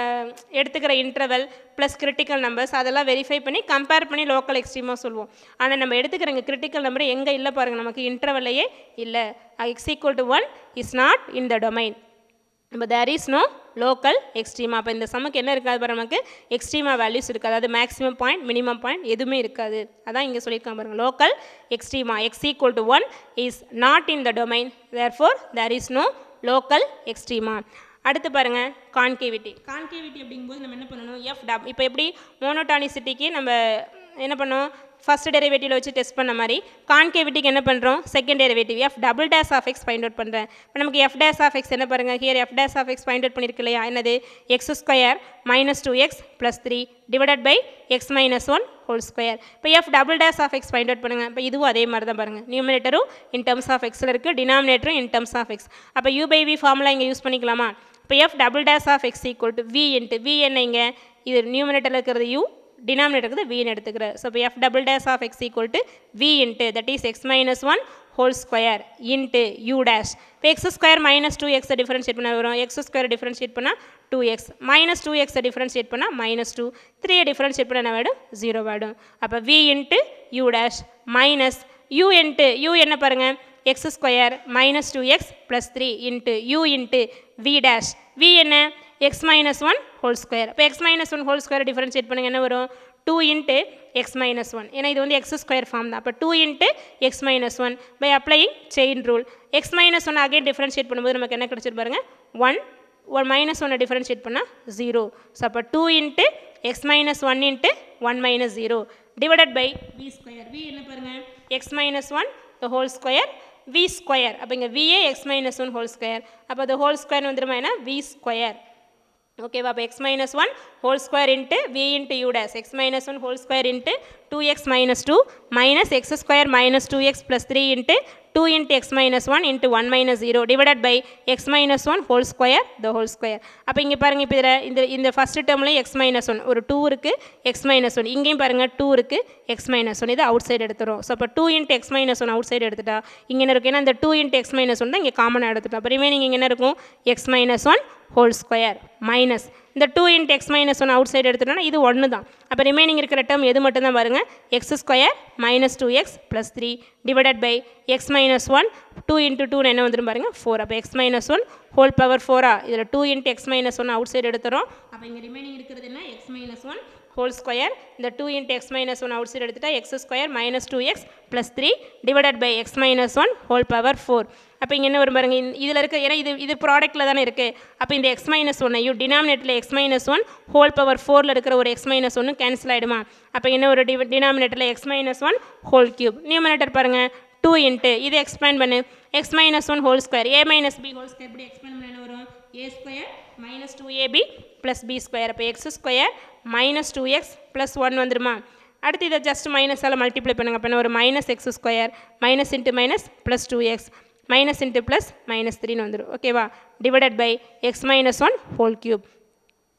எடுத்துக்கிற இன்டர்வல் ப்ளஸ் கிரிட்டிக்கல் நம்பர்ஸ் அதெல்லாம் வெரிஃபை பண்ணி கம்பேர் பண்ணி லோக்கல் எக்ஸ்ட்ரீமாக சொல்லுவோம். ஆனால் நம்ம எடுத்துக்கிற இங்கே கிரிட்டிக்கல் நம்பர் எங்கே இல்லை பாருங்கள், நமக்கு இன்டர்வல்லையே இல்லை. x = 1 is not in the domain. இப்போ there is no local extrema. அப்போ இந்த சம்முக்கு என்ன இருக்காது பாருங்கள், நமக்கு எக்ஸ்ட்ரீமா வேல்யூஸ் இருக்காது, அதாவது மேக்ஸிமம் பாயிண்ட் மினிமம் பாயிண்ட் எதுவுமே இருக்காது. அதான் இங்கே சொல்லியிருக்காங்க பாருங்கள், local extrema x = 1 is not in the domain, therefore there is no local extrema. அடுத்து பாருங்கள், கான்கேவிட்டி. கான்கேவிட்டி அப்படிங்கும்போது நம்ம என்ன பண்ணணும், இப்போ எப்படி மோனோடானிசிட்டிக்கு நம்ம என்ன பண்ணோம், ஃபஸ்ட் டெரிவேட்டிவில் வச்சு டெஸ்ட் பண்ண மாதிரி கான்கேவிட்டிக்கு என்ன பண்ணுறோம், second derivative f double dash of x find out பண்ணுறேன். இப்போ நமக்கு எஃப் டேஸ் ஆஃப் எக்ஸ் என்ன பாருங்கள், here f dash of x find out பண்ணியிருக்கு இல்லையா, என்னது x² - 2x + 3 divided by x - 1 whole square. இப்போ f double dash of x find out பண்ணுங்கள். இப்போ இதுவும் அதே மாதிரி தான் பாருங்கள், நியூமினேட்டரும் இன் டர்ம்ஸ் ஆஃப் எக்ஸில் இருக்குது, டினாமினேட்டரும் இன் டர்ம்ஸ் ஆஃப் எக்ஸ். அப்போ u/v ஃபார்முலா இங்கே யூஸ் பண்ணிக்கலாமா. இப்போ f double dash of x = v into v என்ன, இங்கே இது நியூமினேட்டரில் இருக்கிறது u, டினாமினேட்டர் இருக்குது v எடுத்துக்கிறேன். ஸோ இப்போ f double dash of x = v into that is x - 1 whole square into u dash. இப்போ x² - 2x டிஃபரன்ஷியேட் பண்ண வரும், x² டிஃபரன்ஷியேட் பண்ணால் 2x, -2x டிஃபரன்ஷியேட் பண்ணால் -2, 3 டிஃபரன்ஷியேட் பண்ண என்ன வேணும், 0 வேணும். அப்போ v into u dash minus u into u என்ன பாருங்கள், x² - 2x + 3 into u into v dash. v என்ன, x minus one whole square. இப்போ x minus one whole square differentiate பண்ணுங்கள் என்ன வரும் 2 இன்ட்டு எக்ஸ் மைனஸ் ஒன். ஏன்னா இது வந்து எக்ஸ் ஸ்கொயர் ஃபார்ம் தான். அப்போ 2 into x minus one by applying chain rule. X minus one again differentiate பண்ணும்போது நமக்கு என்ன கிடச்சிட்டு பாருங்க 1 மைனஸ் ஒன்னை டிஃபரன்ஷியேட் பண்ணால் 0. ஸோ அப்போ 2 into x minus one into 1 minus 0 divided by v square. V என்ன பாருங்கள் x minus one the whole square v square. அப்போ இங்கே விஏ x minus one whole square. அப்போ அது ஹோல் ஸ்கொயர் வந்துருமா என்ன வி ஸ்கொயர். ஓகேவா. அப்போ x minus one whole square into v into u dash x minus one whole square into 2x minus 2 minus x square minus 2x plus 3 into 2 into x minus one into 1 minus 0 divided by x minus one whole square the whole square. அப்போ இங்கே பாருங்கள் இப்போ இந்த first டேர்ம்லேயும் x minus one ஒரு 2 இருக்குது X minus one இங்கேயும் பாருங்கள் 2 இருக்குது எக்ஸ் மைனஸ் ஒன் இது அவுட் சைடு எடுத்துரும். ஸோ அப்போ 2 into x minus one outside எடுத்துட்டா இங்கே என்ன இருக்குது ஏன்னா இந்த 2 இன்ட்டு எக்ஸ் மைனஸ் ஒன் தான் இங்கே காமனாக எடுத்துட்டோம். அப்போ ரிமைனிங் இங்கே என்ன இருக்கும் X minus one whole square minus இந்த 2 into x minus one out side எடுத்துட்டோம்னா இது 1 தான். அப்போ ரிமைனிங் இருக்கிற டேர்ம் எது மட்டும் தான் பாருங்கள் x square minus 2x plus 3 divided by x minus one 2 into 2 என்ன வந்துடும் பாருங்கள் 4. அப்போ x minus one whole power 4 இதில் 2 into x minus one outside எடுத்துகிறோம். அப்போ இங்கே ரிமைனிங் இருக்கிறது என்ன x minus one whole square. இந்த 2 into x minus one outside எடுத்துட்டா x square minus 2x plus 3 divided by x minus one whole power 4. அப்போ இங்கே என்ன வரும் பாருங்க இதில் இருக்க ஏன்னா இது ப்ராடக்ட்டில் தானே இருக்குது. அப்போ இந்த எக்ஸ் மைனஸ் ஒன்னையும் டினாமினேட்டரில் x minus one whole power 4 இருக்கிற ஒரு எக்ஸ் மைனஸ் ஒன்று கேன்சல் ஆகிடுமா. அப்போ என்ன ஒரு டினாமினேட்டரில் x minus one whole cube. Numerator பாருங்கள் 2 இன்ட்டு இது எக்ஸ்பேண்ட் பண்ணு x minus one whole square a minus b whole square இப்படி எக்ஸ்பேண்ட் பண்ண என்ன வரும் a square minus 2ab plus b square. அப்போ x square minus 2x plus 1 வந்துருமா. அடுத்து இதை ஜஸ்ட் மைனஸால் மல்டிப்ளை பண்ணுங்கள். அப்போ என்ன ஒரு minus x square minus into minus plus 2x minus into plus minus 3 வந்துடும். ஓகேவா. Divided by x minus one whole cube.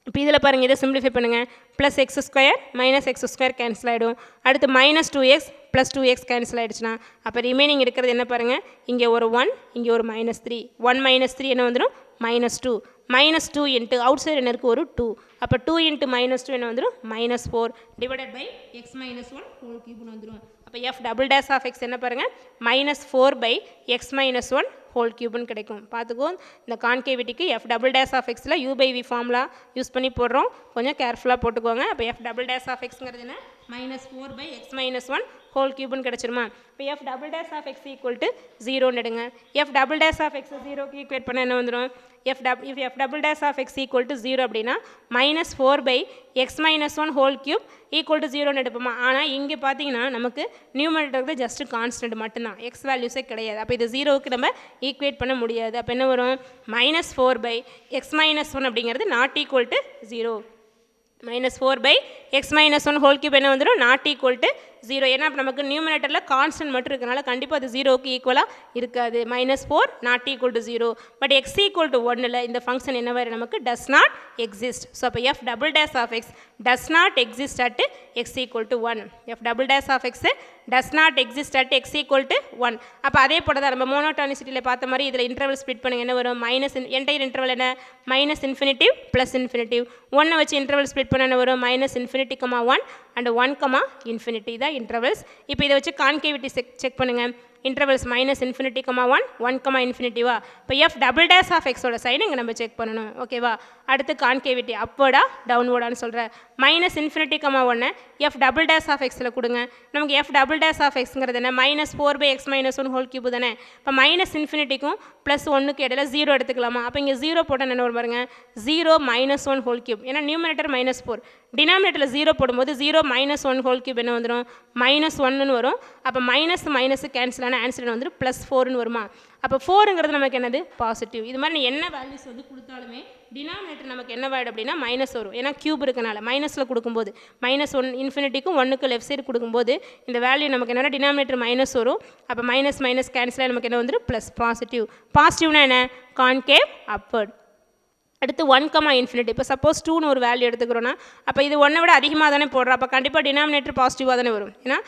இப்போ இதில் பாருங்கள் இதை சிம்பிளிஃபை பண்ணுங்கள் plus x square minus x square cancel ஆகிடும். அடுத்து minus 2x plus 2x cancel ஆகிடுச்சுன்னா அப்போ ரிமைனிங் இருக்கிறது என்ன பாருங்கள் இங்கே ஒரு 1 இங்கே ஒரு மைனஸ் 3 1 மைனஸ் 3 என்ன வந்துடும் minus 2 minus 2 into out side என்ன இருக்குது ஒரு 2. அப்போ 2 இன்ட்டு மைனஸ் 2 என்ன வந்துடும் minus 4 divided by x minus one whole கியூப்னு வந்துடும். அப்போ f double dash of x என்ன பாருங்கள் minus 4 by x minus one whole கியூப்னு கிடைக்கும். பார்த்துக்கோ இந்த கான்கேவிட்டிக்கு எஃப் டபுள் டேஸ் ஆஃப் எக்ஸில் u by v formula use பண்ணி போடுறோம். கொஞ்சம் கேர்ஃபுல்லாக போட்டுக்கோங்க. அப்போ எஃப் டபுள் டேஸ் ஆஃப் எக்ஸுங்கிறது என்ன minus 4 by x minus one whole கியூப்னு கிடச்சிருமா. இப்போ f double dash of x equal to 0ன்னு எடுங்க. F double dash of x 0க்கு ஈக்குவேட் பண்ண என்ன வந்துடும் f double dash of x equal to 0 அப்படின்னா minus 4 by x minus one whole cube equal to 0ன்னு எடுப்போமா. ஆனால் இங்கே பார்த்தீங்கன்னா நமக்கு நியூமரேட்டருக்கு ஜஸ்ட் கான்ஸ்டன்ட் மட்டும்தான் எக்ஸ் வேல்யூஸே கிடையாது. அப்போ இது 0க்கு நம்ம ஈக்குவேட் பண்ண முடியாது. அப்போ என்ன வரும் minus 4 by x minus one அப்படிங்கிறது not equal to 0. Minus 4 by x minus one whole cube என்ன வந்துடும் நாட் ஈக்குவல் டு 0. ஏன்னா நமக்கு நியூமினேட்டரில் கான்ஸ்டன்ட் மட்டும் இருக்கனால கண்டிப்பாக அது 0க்கு ஈக்குவலாக இருக்காது. Minus 4 not equal to 0 but x equal to 1ல் இந்த ஃபங்க்ஷன் என்ன வரும் நமக்கு டஸ் நாட் எக்ஸிஸ்ட். ஸோ அப்போ f double dash of x does not exist at x equal to 1. F double dash of x does not exist at x equal to 1. அப்போ அதே போல தான் நம்ம மோனோடானிசிட்டியில் பார்த்த மாதிரி இதில் இன்டர்வல் ஸ்ப்ளிட் பண்ணுங்க என்ன வரும் மைனஸ் என்டையர் இன்டர்வல் என்ன மைனஸ் இன்ஃபினிட்டிவ் ப்ளஸ் இன்ஃபினிட்டிவ் 1 வச்சு இன்டர்வல் ஸ்ப்ளிட் பண்ண என்ன வரும் minus infinity comma 1 and 1 comma infinity தான் இன்டர்வல்ஸ். இப்போ இதை வச்சு கான்கேவிட்டி செக் பண்ணுங்கள். Intervals minus infinity comma 1 comma இன்ஃபினிட்டிவா. இப்போ எஃப் டபுள் டேஸ் ஆஃப் எக்ஸோட சைன் இங்கே நம்ம செக் பண்ணணும். ஓகேவா. அடுத்து கான்கேவிட்டி அப்வர்டா டவுன்வர்டான்னு சொல்கிறேன். Minus infinity comma 1 f double dash of எக்ஸில் கொடுங்க. நமக்கு எஃப் டபுள் டேஸ் ஆஃப் எக்ஸுங்கிறது என்ன minus 4 by x minus one whole cube தானே. இப்போ மைனஸ் இன்ஃபினிட்டிக்கும் ப்ளஸ் 1க்கு இடையில 0 எடுத்துக்கலாமா. அப்போ இங்கே 0 போட்டால் என்ன வரும் பாருங்க 0 மைனஸ் 1 ஹோல் கியூப். ஏன்னா நியூமினேட்டர் மைனஸ் 4 டினாமினேட்டரில் 0 போடும்போது 0 மைனஸ் 1 ஹோல் கியூப் என்ன வந்துடும் மைனஸ் 1ன்னு வரும். அப்போ மைனஸ் மைனஸ் கேன்சல் ஆன ஆன்சர் வந்து ப்ளஸ் 4ன்னு வருமா. அப்போ 4ங்கிறது நமக்கு என்னது பாசிட்டிவ். இது மாதிரி என்ன வேல்யூஸ் வந்து கொடுத்தாலுமே டினாமினேட்டர் நமக்கு என்ன வேர்டு அப்படின்னா மைனஸ் வரும். ஏன்னா கியூப் இருக்கனால மைனஸில் கொடுக்கும்போது மைனஸ் 1 இன்ஃபினிட்டிக்கும் 1க்கு லெஃப்ட் சைடு கொடுக்கும்போது இந்த வேல்யூ நமக்கு என்னென்னா டினாமினேட்டர் மைனஸ் வரும். அப்போ மைனஸ் மைனஸ் கேன்சலாக நமக்கு என்ன வந்துடும் ப்ளஸ் பாசிட்டிவ். பாசிட்டிவ்னா என்ன கான்கேவ் அப்வர்ட். அடுத்து 1 கமா இன்ஃபினிட்டி. இப்போ சப்போஸ் 2ன்னு ஒரு வேல்யூ எடுத்துக்கிறோன்னா அப்போ இது 1 விட அதிகமாக தானே போடுறோம். அப்போ கண்டிப்பாக டினாமினேட்டர் பாசிட்டிவாக தானே வரும். ஏன்னா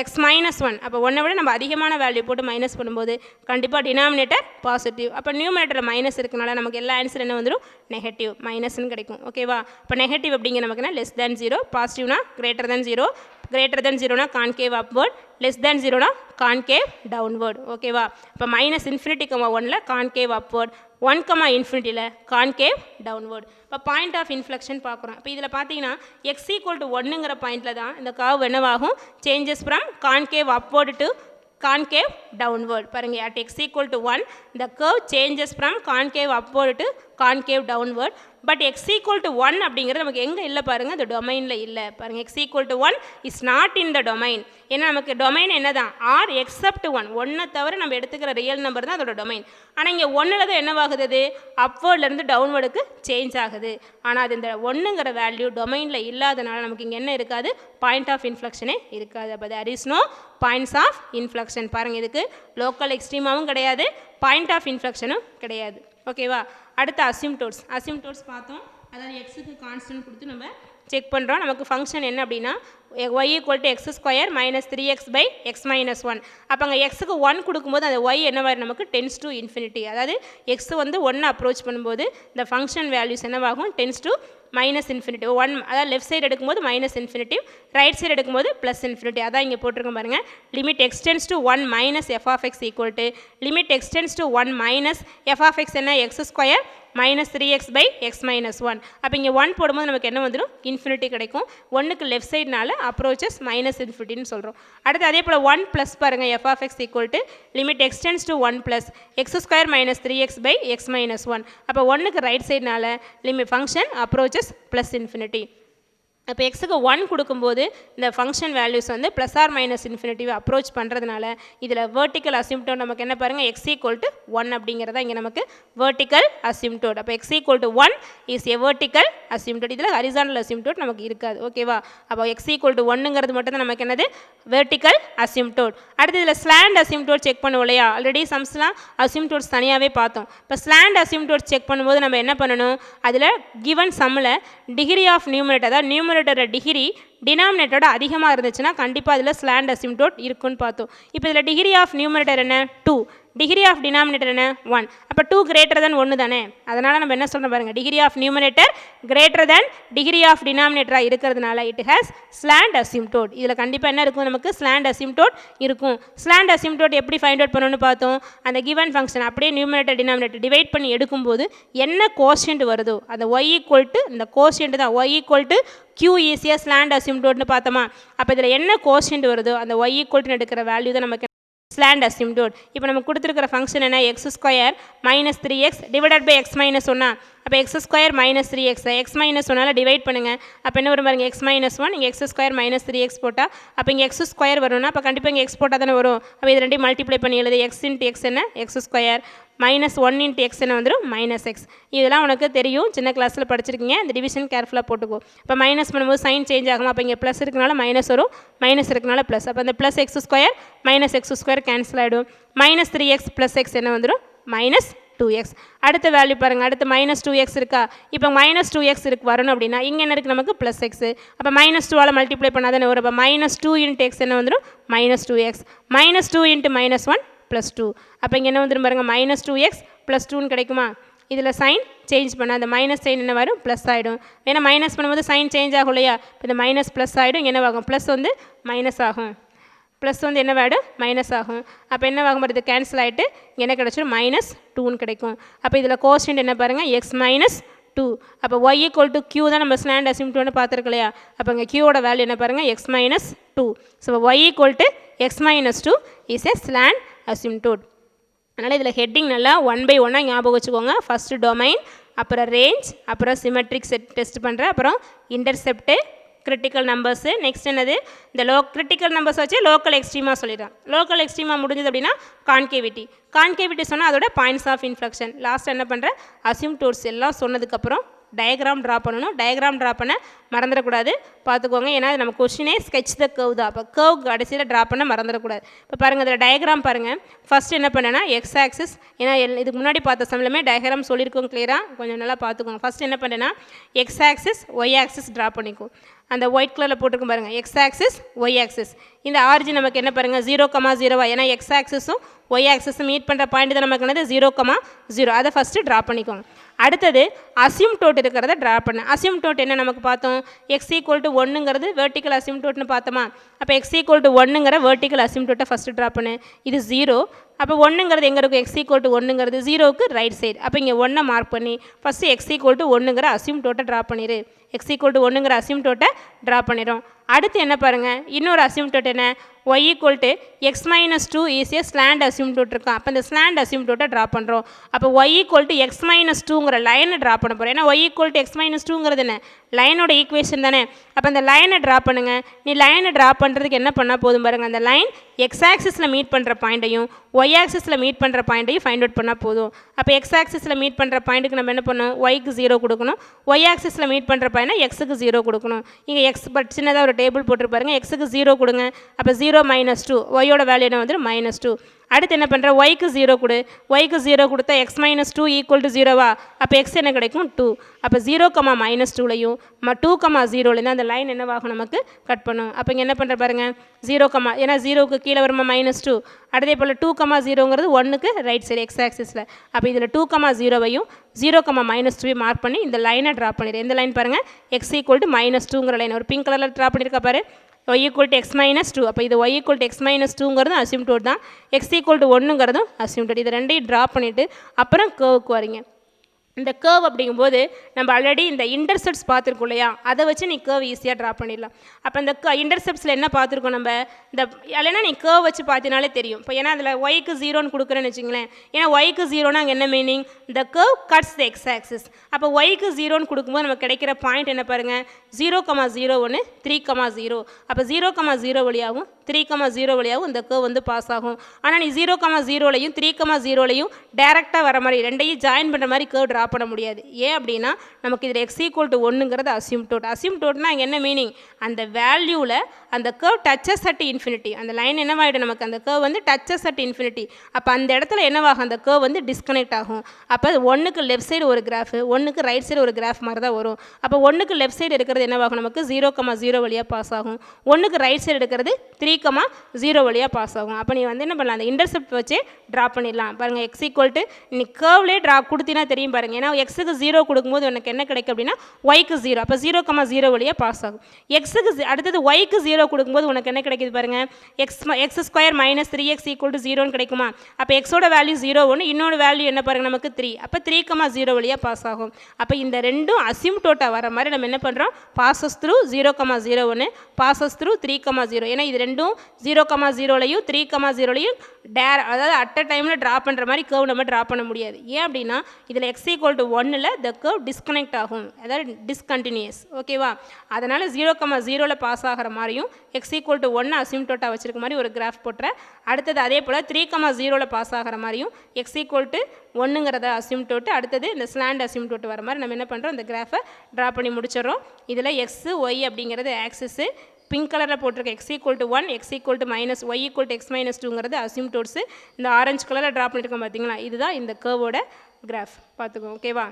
எக்ஸ் மைனஸ் 1 அப்போ 1 விட நம்ம அதிகமான வேல்யூ போட்டு மைனஸ் பண்ணும்போது கண்டிப்பாக டினாமினேட்டர் பாசிட்டிவ். அப்போ நியூமினேட்டர் மைனஸ் இருக்கனால நமக்கு எல்லா ஆன்சர் என்ன வந்துடும் நெகட்டிவ் மைனஸ்ன்னு கிடைக்கும். ஓகேவா. இப்போ நெகட்டிவ் அப்படிங்கிற நமக்கு என்ன லெஸ் தேன் 0, பாசிட்டிவ்னா கிரேட்டர் தேன் 0, கிரேட்டர் தேன் 0னா கான்கேவ் அப்வர்ட், லெஸ் தேன் 0னா கான்கேவ் டவுன்வர்ட். ஓகேவா. இப்போ மைனஸ் இன்ஃபினிட்டி கமா 1ல் கான்கேவ் அப்வர்ட், 1, இன்ஃபினிட்டியில் கான்கேவ் டவுன்வர்ட். இப்போ பாயிண்ட் ஆஃப் இன்ஃப்ளெக்ஷன் பார்க்குறோம். இப்போ இதில் பார்த்தீங்கன்னா x = 1ங்கிற பாயிண்டில் தான் இந்த கர்வ் என்னவாகும், changes from concave upward to concave downward. பாருங்க, at x = 1 the curve changes from concave upward to concave downward. but x = 1 அப்படிங்கிறது நமக்கு எங்கே இல்லை பாருங்கள், அந்த டொமைனில் இல்லை. பாருங்கள், x = 1 is not in the domain. ஏன்னா நமக்கு டொமைன் என்ன தான், r except 1, ஒன்றை தவிர நம்ம எடுத்துக்கிற ரியல் நம்பர் தான் அதோட டொமைன். ஆனால் இங்கே ஒன்றில் தான் என்னவாகுது, அது அப்வர்ட்லேருந்து டவுன்வர்டுக்கு சேஞ்ச் ஆகுது. ஆனால் அது இந்த 1ங்கிற வேல்யூ டொமைனில் இல்லாதனால நமக்கு இங்கே என்ன இருக்காது, பாயிண்ட் ஆஃப் இன்ஃப்ளெக்ஷனே இருக்காது. அப்போ there is no points of inflection. பாருங்கள், இதுக்கு லோக்கல் எக்ஸ்ட்ரீமாவும் கிடையாது, பாயிண்ட் ஆஃப் இன்ஃப்ளெக்ஷனும் கிடையாது. ஓகேவா? அடுத்து அசிம்டோட்ஸ் பார்த்தோம். அதாவது எக்ஸுக்கு கான்ஸ்டன்ட் கொடுத்து நம்ம செக் பண்ணுறோம். நமக்கு ஃபங்க்ஷன் என்ன அப்படின்னா y = x² - 3x/x - 1. அப்போ அங்கே எக்ஸுக்கு 1 கொடுக்கும்போது அந்த y என்னவாரு நமக்கு டென்ஸ் டு இன்ஃபினிட்டி. அதாவது எக்ஸ் வந்து 1 அப்ரோச் பண்ணும்போது இந்த ஃபங்க்ஷன் வேல்யூஸ் என்னவாகும், டென்ஸ் டு -∞. 1 அதாவது லெஃப்ட் சைடு எடுக்கும்போது -∞, ரைட் சைடு எடுக்கும்போது +∞. அதான் இங்கே போட்டிருக்கோம் பாருங்கள். Limit x → 1 - f(x) = limit x → 1 - f(x) என்ன, x² - 3x/x - 1. அப்போ இங்கே 1 போடும்போது நமக்கு என்ன வந்துடும், இன்ஃபினிட்டி கிடைக்கும். 1க்கு லெஃப்ட் சைடுனால அப்ரோச்சஸ் -∞ சொல்கிறோம். அடுத்து அதே போல் 1 ப்ளஸ் பாருங்கள், f(x) = limit x → 1 + x² - 3x/x - 1. அப்போ 1க்கு ரைட் சைடுனால லிமிட் ஃபங்க்ஷன் அப்ரோச்சஸ் +∞. அப்போ எக்ஸுக்கு 1 கொடுக்கும்போது இந்த ஃபங்க்ஷன் வேல்யூஸ் வந்து +or-∞ அப்ரோச் பண்ணுறதுனால இதில் வெர்டிக்கல் அசிம்டோட் நமக்கு என்ன பாருங்கள், x = 1 அப்படிங்கிறதா இங்கே நமக்கு வெர்டிக்கல் அசிம்டோட். அப்போ x = 1 is a vertical asymptote. இதில் ஹரிசாண்டல் அசிம்டோட் நமக்கு இருக்காது. ஓகேவா? அப்போ x = 1ங்கிறது மட்டும் தான் நமக்கு என்னது, வெர்டிக்கல் அசிம்டோட். அடுத்து இதில் ஸ்லாண்ட் அசிம்டோட் செக் பண்ணுவோம் இல்லையா, ஆல்ரெடி சம்ஸ்லாம் அசிம்டோட்ஸ் தனியாகவே பார்த்தோம். இப்போ ஸ்லாண்ட் அசிம்டோட் செக் பண்ணும்போது நம்ம என்ன பண்ணணும், அதில் கிவன் சம்மில் டிகிரி ஆஃப் நியூமரேட்டர், அதாவது நியூமரேட்டர் டிகிரி டினாமினேட்டரோட அதிகமாக இருந்துச்சுன்னா கண்டிப்பாக அதில் ஸ்லாண்ட் அசிம்டோட் இருக்குன்னு பார்த்தோம். இப்போ இதில் டிகிரி ஆஃப் நியூமரேட்டர் என்ன, 2, டிகிரி ஆஃப் டினாமினேட்டர் என்ன, 1. அப்போ 2 > 1 தானே. அதனால் நம்ம என்ன சொல்கிறோம் பாருங்கள், degree of numerator > degree of டினாமினேட்டராக இருக்கிறதுனால இட் ஹேஸ் ஸ்லாண்ட் அசிம்டோட். இதில் கண்டிப்பாக என்ன இருக்கும், நமக்கு ஸ்லாண்ட் அசிம்டோட் இருக்கும். ஸ்லாண்ட் அசிம்டோட் எப்படி ஃபைண்ட் அவுட் பண்ணணும்னு பார்த்தோம், அந்த கிவன் ஃபங்க்ஷன் அப்படியே நியூமரேட்டர் டினாமினேட்டர் டிவைட் பண்ணி எடுக்கும்போது என்ன கோஷியன்ட் வருதோ அந்த y = இந்த கோஷியன்ட் தான், y = q ஈஸியாக ஸ்லாண்ட் அசிம்டோட்னு பார்த்தோமா. அப்போ இதில் என்ன கோஷியன்ட் வருதோ அந்த y = எடுக்கிற வேல்யூ தான் நமக்கு ஸ்லாண்ட் அசிம்டோட். இப்போ நம்ம கொடுத்துருக்கிற ஃபங்க்ஷன் என்ன, x² - 3x / x - 1. அப்போ x² - 3x x - 1 டிவைட் பண்ணுங்கள். அப்போ என்ன வரும் பாருங்கள், x - 1 இங்கே x² - 3x போட்டால் அப்போ இங்கே x² வரும்னா அப்போ கண்டிப்பாக இங்கே x போட்டால் தானே வரும். அப்போ இது ரெண்டையும் மல்டிப்ளை பண்ணி எழுது, x × x என்ன, x² -1 × x என்ன வந்துடும், -x. இதெல்லாம் உனக்கு தெரியும், சின்ன கிளாஸில் படிச்சிருக்கீங்க. இந்த டிவிஷன் கேர்ஃபுல்லாக போட்டுக்கோ. இப்போ மைனஸ் பண்ணும்போது சைன் சேஞ்ச் ஆகும். அப்போ இங்கே ப்ளஸ் இருக்கனால மைனஸ் வரும், மைனஸ் இருக்கனால ப்ளஸ். அப்போ அந்த +x² -x² கேன்சல் ஆகிடும். -3x + x என்ன வந்துடும், -2x. அடுத்த வேல்யூ பாருங்கள், அடுத்து -2x இருக்கா. இப்போ -2x வரணும் அப்படின்னா இங்கே என்ன இருக்குது, நமக்கு +x. அப்போ -2ஆல் மல்டிப்ளை பண்ணாதானே வரும். அப்போ -2 × x என்ன வந்துடும், -2x. -2 × -1 +2. அப்போ இங்கே என்ன வந்துடும் பாருங்கள், -2x + 2 கிடைக்குமா. இதில் சைன் சேஞ்ச் பண்ணால் அந்த மைனஸ் சைன் என்ன வரும், ப்ளஸ் ஆகிடும். ஏன்னா மைனஸ் பண்ணும்போது சைன் சேஞ்ச் ஆகும் இல்லையா. இப்போ இந்த மைனஸ் ப்ளஸ் ஆகிடும், இங்கே என்னவாகும், ப்ளஸ் வந்து மைனஸ் ஆகும், ப்ளஸ் வந்து என்ன ஆகிடும், மைனஸ் ஆகும். அப்போ என்ன ஆகும், இது கேன்சல் ஆகிட்டு என்ன கிடச்சிடும், -2 கிடைக்கும். அப்போ இதில் கோஷியன்ட் என்ன பாருங்கள், x - 2. அப்போ y = q தான் நம்ம ஸ்லாண்ட் அசிம்டோட்னு பார்த்துருக்கு இல்லையா. அப்போ இங்கே q-ஓட வேல்யூ என்ன பாருங்கள், x - 2. So y = x - 2 is a slant asymptote. அதனால் இதில் ஹெட்டிங் நல்லா 1 by 1 ஞாபகம் வச்சுக்கோங்க. ஃபஸ்ட்டு டொமைன், அப்புறம் ரேஞ்ச், அப்புறம் சிமெட்ரிக் செட் டெஸ்ட் பண்ணுறேன், அப்புறம் இன்டர்செப்ட்டு, கிரிட்டிக்கல் நம்பர்ஸு, நெக்ஸ்ட் என்னது இந்த கிரிட்டிக்கல் நம்பர்ஸ் வச்சு லோக்கல் எக்ஸ்ட்ரீமாக சொல்லிடுறேன். லோக்கல் எக்ஸ்ட்ரீமாக முடிஞ்சது அப்படின்னா கான்கேவிட்டி சொன்னால் அதோட பாயிண்ட்ஸ் ஆஃப் இன்ஃப்ளெக்ஷன். லாஸ்ட் என்ன பண்ணுறேன், அசிம்டோட்ஸ் எல்லாம் சொன்னதுக்கப்புறம் டயக்ராம் ட்ரா பண்ணணும். டயக்ராம் ட்ரா பண்ண மறந்துடக்கூடாது, பார்த்துக்கோங்க. ஏன்னா நம்ம கொஸ்டினே ஸ்கெட்ச் த கர்வ் தான். அப்போ கர்வ் கடைசியில் ட்ரா பண்ண மறந்துடக்கூடாது. இப்போ பாருங்கள், அதில் டயக்ராம் பாருங்கள். ஃபஸ்ட் என்ன பண்ணேன்னா எக்ஸ் ஆக்சிஸ், ஏன்னா இதுக்கு முன்னாடி பார்த்த சமயமே டயக்ராம் சொல்லியிருக்கோம் கிளியராக, கொஞ்சம் நல்லா பார்த்துக்கோங்க. ஃபஸ்ட் என்ன பண்ணேன்னா x axis y axis draw பண்ணிக்கும். அந்த ஒயிட் கலரில் போட்டிருக்கும் பாருங்கள், எக்ஸ் ஆக்சிஸ் ஒய் ஆக்சிஸ். இந்த ஆரிஜின் நமக்கு என்ன பாருங்கள், 0,0. ஏன்னா எக்ஸ் ஆக்சிஸும் ஒய் ஆக்சிஸும் மீட் பண்ணுற பாயிண்ட் தான் நமக்கு என்னது 0,0. அதை ஃபஸ்ட்டு ட்ரா பண்ணிக்கோங்க. அடுத்தது அசிம்டோட் இருக்கிறத ட்ரா பண்ண. அசிம்டோட் என்ன நமக்கு பார்த்தோம், x = 1ங்கிறது வெர்டிக்கல் அசிம்டோட்னு பார்த்தோமா. அப்போ x = 1ங்கிற வெர்டிக்கல் அசிம்டோட்டை ஃபஸ்ட்டு ட்ரா பண்ணு. இது 0, அப்போ ஒன்றுங்கிறது எங்கே இருக்கும் எக்ஸ் ஈக்குவல் டு ஒன்றுங்கிறது ஜீரோவுக்கு ரைட் சைடு அப்போ இங்கே ஒன்றை மார்க் பண்ணி ஃபஸ்ட்டு எக்ஸ் ஈக்குவல் டு ஒன்றுங்கிற அசியூம் டோட்டை ட்ரா பண்ணிடு எக்ஸ் ஈக்குவல் டு ஒன்றுங்கிற அசியூம் டோட்டை ட்ரா பண்ணிடும் அடுத்து என்ன பாருங்கள் இன்னொரு அசியூம் டோட் என்ன y equal to x minus two ஈஸியாக ஸ்லாண்ட் அசியூம் டோட் இருக்கும் அப்போ இந்த ஸ்லாண்ட் அசியூம் டோட்டை ட்ரா பண்ணுறோம் அப்போ y equal to x minus டூங்கிற லைனை ட்ரா பண்ண போகிறோம் ஏன்னா y equal to x minus டூங்கிறது என்ன லைனோட ஈக்குவேஷன் தானே அப்போ அந்த லைனை ட்ரா பண்ணுங்கள் நீ லைனை ட்ரா பண்ணுறதுக்கு என்ன பண்ணால் போதும் பாருங்கள் அந்த லைன் எக்ஸ் ஆக்சிஸில் மீட் பண்ணுற பாயிண்ட்டையும் ஒய் ஆக்சிஸில் மீட் பண்ணுற பாயிண்ட்டையும் ஃபைண்ட் அவுட் பண்ணால் போதும் அப்போ எக்ஸ் ஆக்சிஸில் மீட் பண்ணுற பாயிண்ட்டுக்கு நம்ம என்ன பண்ணணும் ஒய்க்கு 0 கொடுக்கணும் ஒய் ஆக்சிஸில் மீட் பண்ணுற பாயிண்ட்னா எக்ஸுக்கு 0 கொடுக்கணும் இங்கே எக்ஸ் பட் சின்னதாக ஒரு டேபிள் போட்டுருப்பாருங்க எக்ஸுக்கு 0 கொடுங்க அப்போ 0 மைனஸ் 2 ஒய்யோட வேல்யூ என்ன வந்துடும் -2 அடுத்து என்ன பண்ணுற ஒய்க்கு 0 கொடு ஒய்க்கு 0 கொடுத்தா எக்ஸ் மைனஸ் 2 ஈக்குவல் டு 0வா அப்போ எக்ஸ் என்ன கிடைக்கும் 2 அப்போ 0, -2லையும் 2, 0லேருந்து அந்த லைன் என்னவாகும் நமக்கு கட் பண்ணும் அப்போ இங்கே என்ன பண்ணுற பாருங்க 0, ஏன்னா 0க்கு கீழே வருமா -2 அதே போல் 2, 0ங்கிறது 1க்கு ரைட் சைடு எக்ஸ் ஆக்சிஸில் அப்போ இதில் 2, 0வையும் 0, -2 மார்க் பண்ணி இந்த லைனை ட்ரா பண்ணிடுறேன் எந்த லைன் பாருங்கள் எக்ஸ் ஈக்குவல் டு -2ங்கிற லைன் ஒரு பிங்க் கலரில் ட்ரா பண்ணியிருக்கா பாரு y equal to x minus 2 அப்போ இது y equal to x minus 2ங்கிறதும் அசியூம் டோட் தான் எக்ஸ் ஈக்குவல் டு 1ங்கிறதும் அசியூம் டோட் இது ரெண்டையும் ட்ரா பண்ணிவிட்டு அப்புறம் கர்வுக்கு வரீங்க இந்த கர்வ் அப்படிங்கும்போது நம்ம ஆல்ரெடி இந்த இன்டர்செப்ட்ஸ் பார்த்துருக்கோம் இல்லையா அதை வச்சு நீ கர்வ் ஈஸியாக ட்ரா பண்ணிடலாம் அப்போ இந்த இன்டர்செப்ட்ஸில் என்ன பார்த்துருக்கோம் நம்ம இந்த இல்லைன்னா நீ கர்வ் வச்சு பார்த்தினாலே தெரியும் இப்போ ஏன்னா அதில் ஒய்க்கு 0ன்னு கொடுக்குறேன்னு வச்சுங்களேன் ஏன்னா ஒய்க்கு 0னா அங்கே என்ன meaning the curve cuts the x axis அப்போ ஒய்க்கு 0ன்னு கொடுக்கும்போது நமக்கு கிடைக்கிற பாயிண்ட் என்ன பாருங்கள் 0, 0, 1, 3, 0 அப்போ 0, 0 வழியாகவும் 3, 0 வழியாகவும் இந்த கர்வ் வந்து பாஸ் ஆகும் ஆனால் நீ 0, 0லையும் 3, 0லையும் டேரெக்டாக வர மாதிரி ரெண்டையும் ஜாயின் பண்ணுற மாதிரி கர்வ் ட்ரா பண்ண முடியாது ஏன் அப்படின்னா நமக்கு இதில் எக்ஸ் ஈக்குவல் டு 1ங்கிறது அசியூம் டோட்னா அங்கே என்ன மீனிங் அந்த வேல்யூவில் அந்த கர்வ் டச்சஸ் அட் இன்ஃபினிட்டி அந்த லைன் என்னவாயிடும் நமக்கு அந்த கர்வ் வந்து டச்சஸ் அட் இன்ஃபினிட்டி அப்போ அந்த இடத்துல என்னவாகும் அந்த கர்வ் வந்து டிஸ்கனெக்ட் ஆகும் அப்போ 1க்கு லெஃப்ட் சைடு ஒரு கிராஃப் 1க்கு ரைட் சைடு ஒரு கிராஃப் மாதிரி தான் வரும் அப்போ 1க்கு லெஃப்ட் சைடு இருக்கிறது என்னவாகும் நமக்கு 0, 0 வழியாக பாஸ் ஆகும் 1க்கு ரைட் சைடு எடுக்கிறது 3, 0 வழியாக பாஸ் ஆகும் அப்போ நீ வந்து என்ன பண்ணலாம் அந்த இன்டர்செப்ட் வச்சே ட்ரா பண்ணிடலாம் பாருங்கள் எக்ஸ் ஈக்குவல் டு நீ கர்வ்லேயே ட்ரா கொடுத்தினா தெரியும் பாருங்கள் ஏன்னா எக்ஸுக்கு 0 கொடுக்கும்போது எனக்கு என்ன கிடைக்கும் அப்படின்னா ஒய்க்கு 0 அப்போ 0, 0 வழியாக பாஸ் ஆகும் எக்ஸுக்கு அடுத்தது ஒய்க்கு 0 கொடுக்கும்போது உனக்கு என்ன கிடைக்குது பாருங்கள் x square - 3x equal to 0ன்னு கிடைக்குமா அப்போ எக்ஸோட வேல்யூ 0 1 இன்னொரு வேல்யூ என்ன பாருங்கள் நமக்கு 3 அப்போ 3, 0 வழியாக பாஸ் ஆகும் அப்போ இந்த ரெண்டும் அசியூம் டோட்டா வர மாதிரி நம்ம என்ன பண்ணுறோம் பாசஸ் த்ரூ 0, 0, 1 பாசஸ் த்ரூ 3, 0 ஏன்னா இது ரெண்டும் 0, 0லையும் 3, 0லையும் அதாவது அட் அ டைமில் ட்ரா பண்ணுற மாதிரி கர்வ் நம்ம ட்ரா பண்ண முடியாது ஏன் அப்படின்னா இதில் எக்ஸ் ஈக்குவல் டு 1ல் த கர்வ் டிஸ்கனெக்ட் ஆகும் அதாவது டிஸ்கண்டினியூஸ் ஓகேவா அதனால் 0, 0ல் பாஸ் ஆகிற மாதிரியும் X equal to 1 assume Dota வச்சிருக்க மாதிரி ஒரு கிராஃப் போட்டுறேன் அடுத்தது அதே போல் 3, 0ல் பாஸ் ஆகிற மாதிரியும் எக்ஸ் ஈக்குவல் டு 1ங்கிறத அசியூம் டோட்டு அடுத்தது இந்த ஸ்லாண்ட் அசியூம் டோட்டு வர மாதிரி நம்ம என்ன பண்ணுறோம் இந்த கிராஃபை ட்ரா பண்ணி முடிச்சிடறோம் இதில் எக்ஸ் ஒய் அப்படிங்கிறது ஆக்சிஸு பிங்க் கலரில் போட்டிருக்க x equal to 1 x equal to - y equal to x - 2ங்கிறது அசியூம் டோட்ஸு இந்த ஆரஞ்சு கலரில் ட்ரா பண்ணியிருக்கோம் பார்த்தீங்களா இதுதான் இந்த கர்வோட கிராஃப் பார்த்துக்கோ ஓகேவா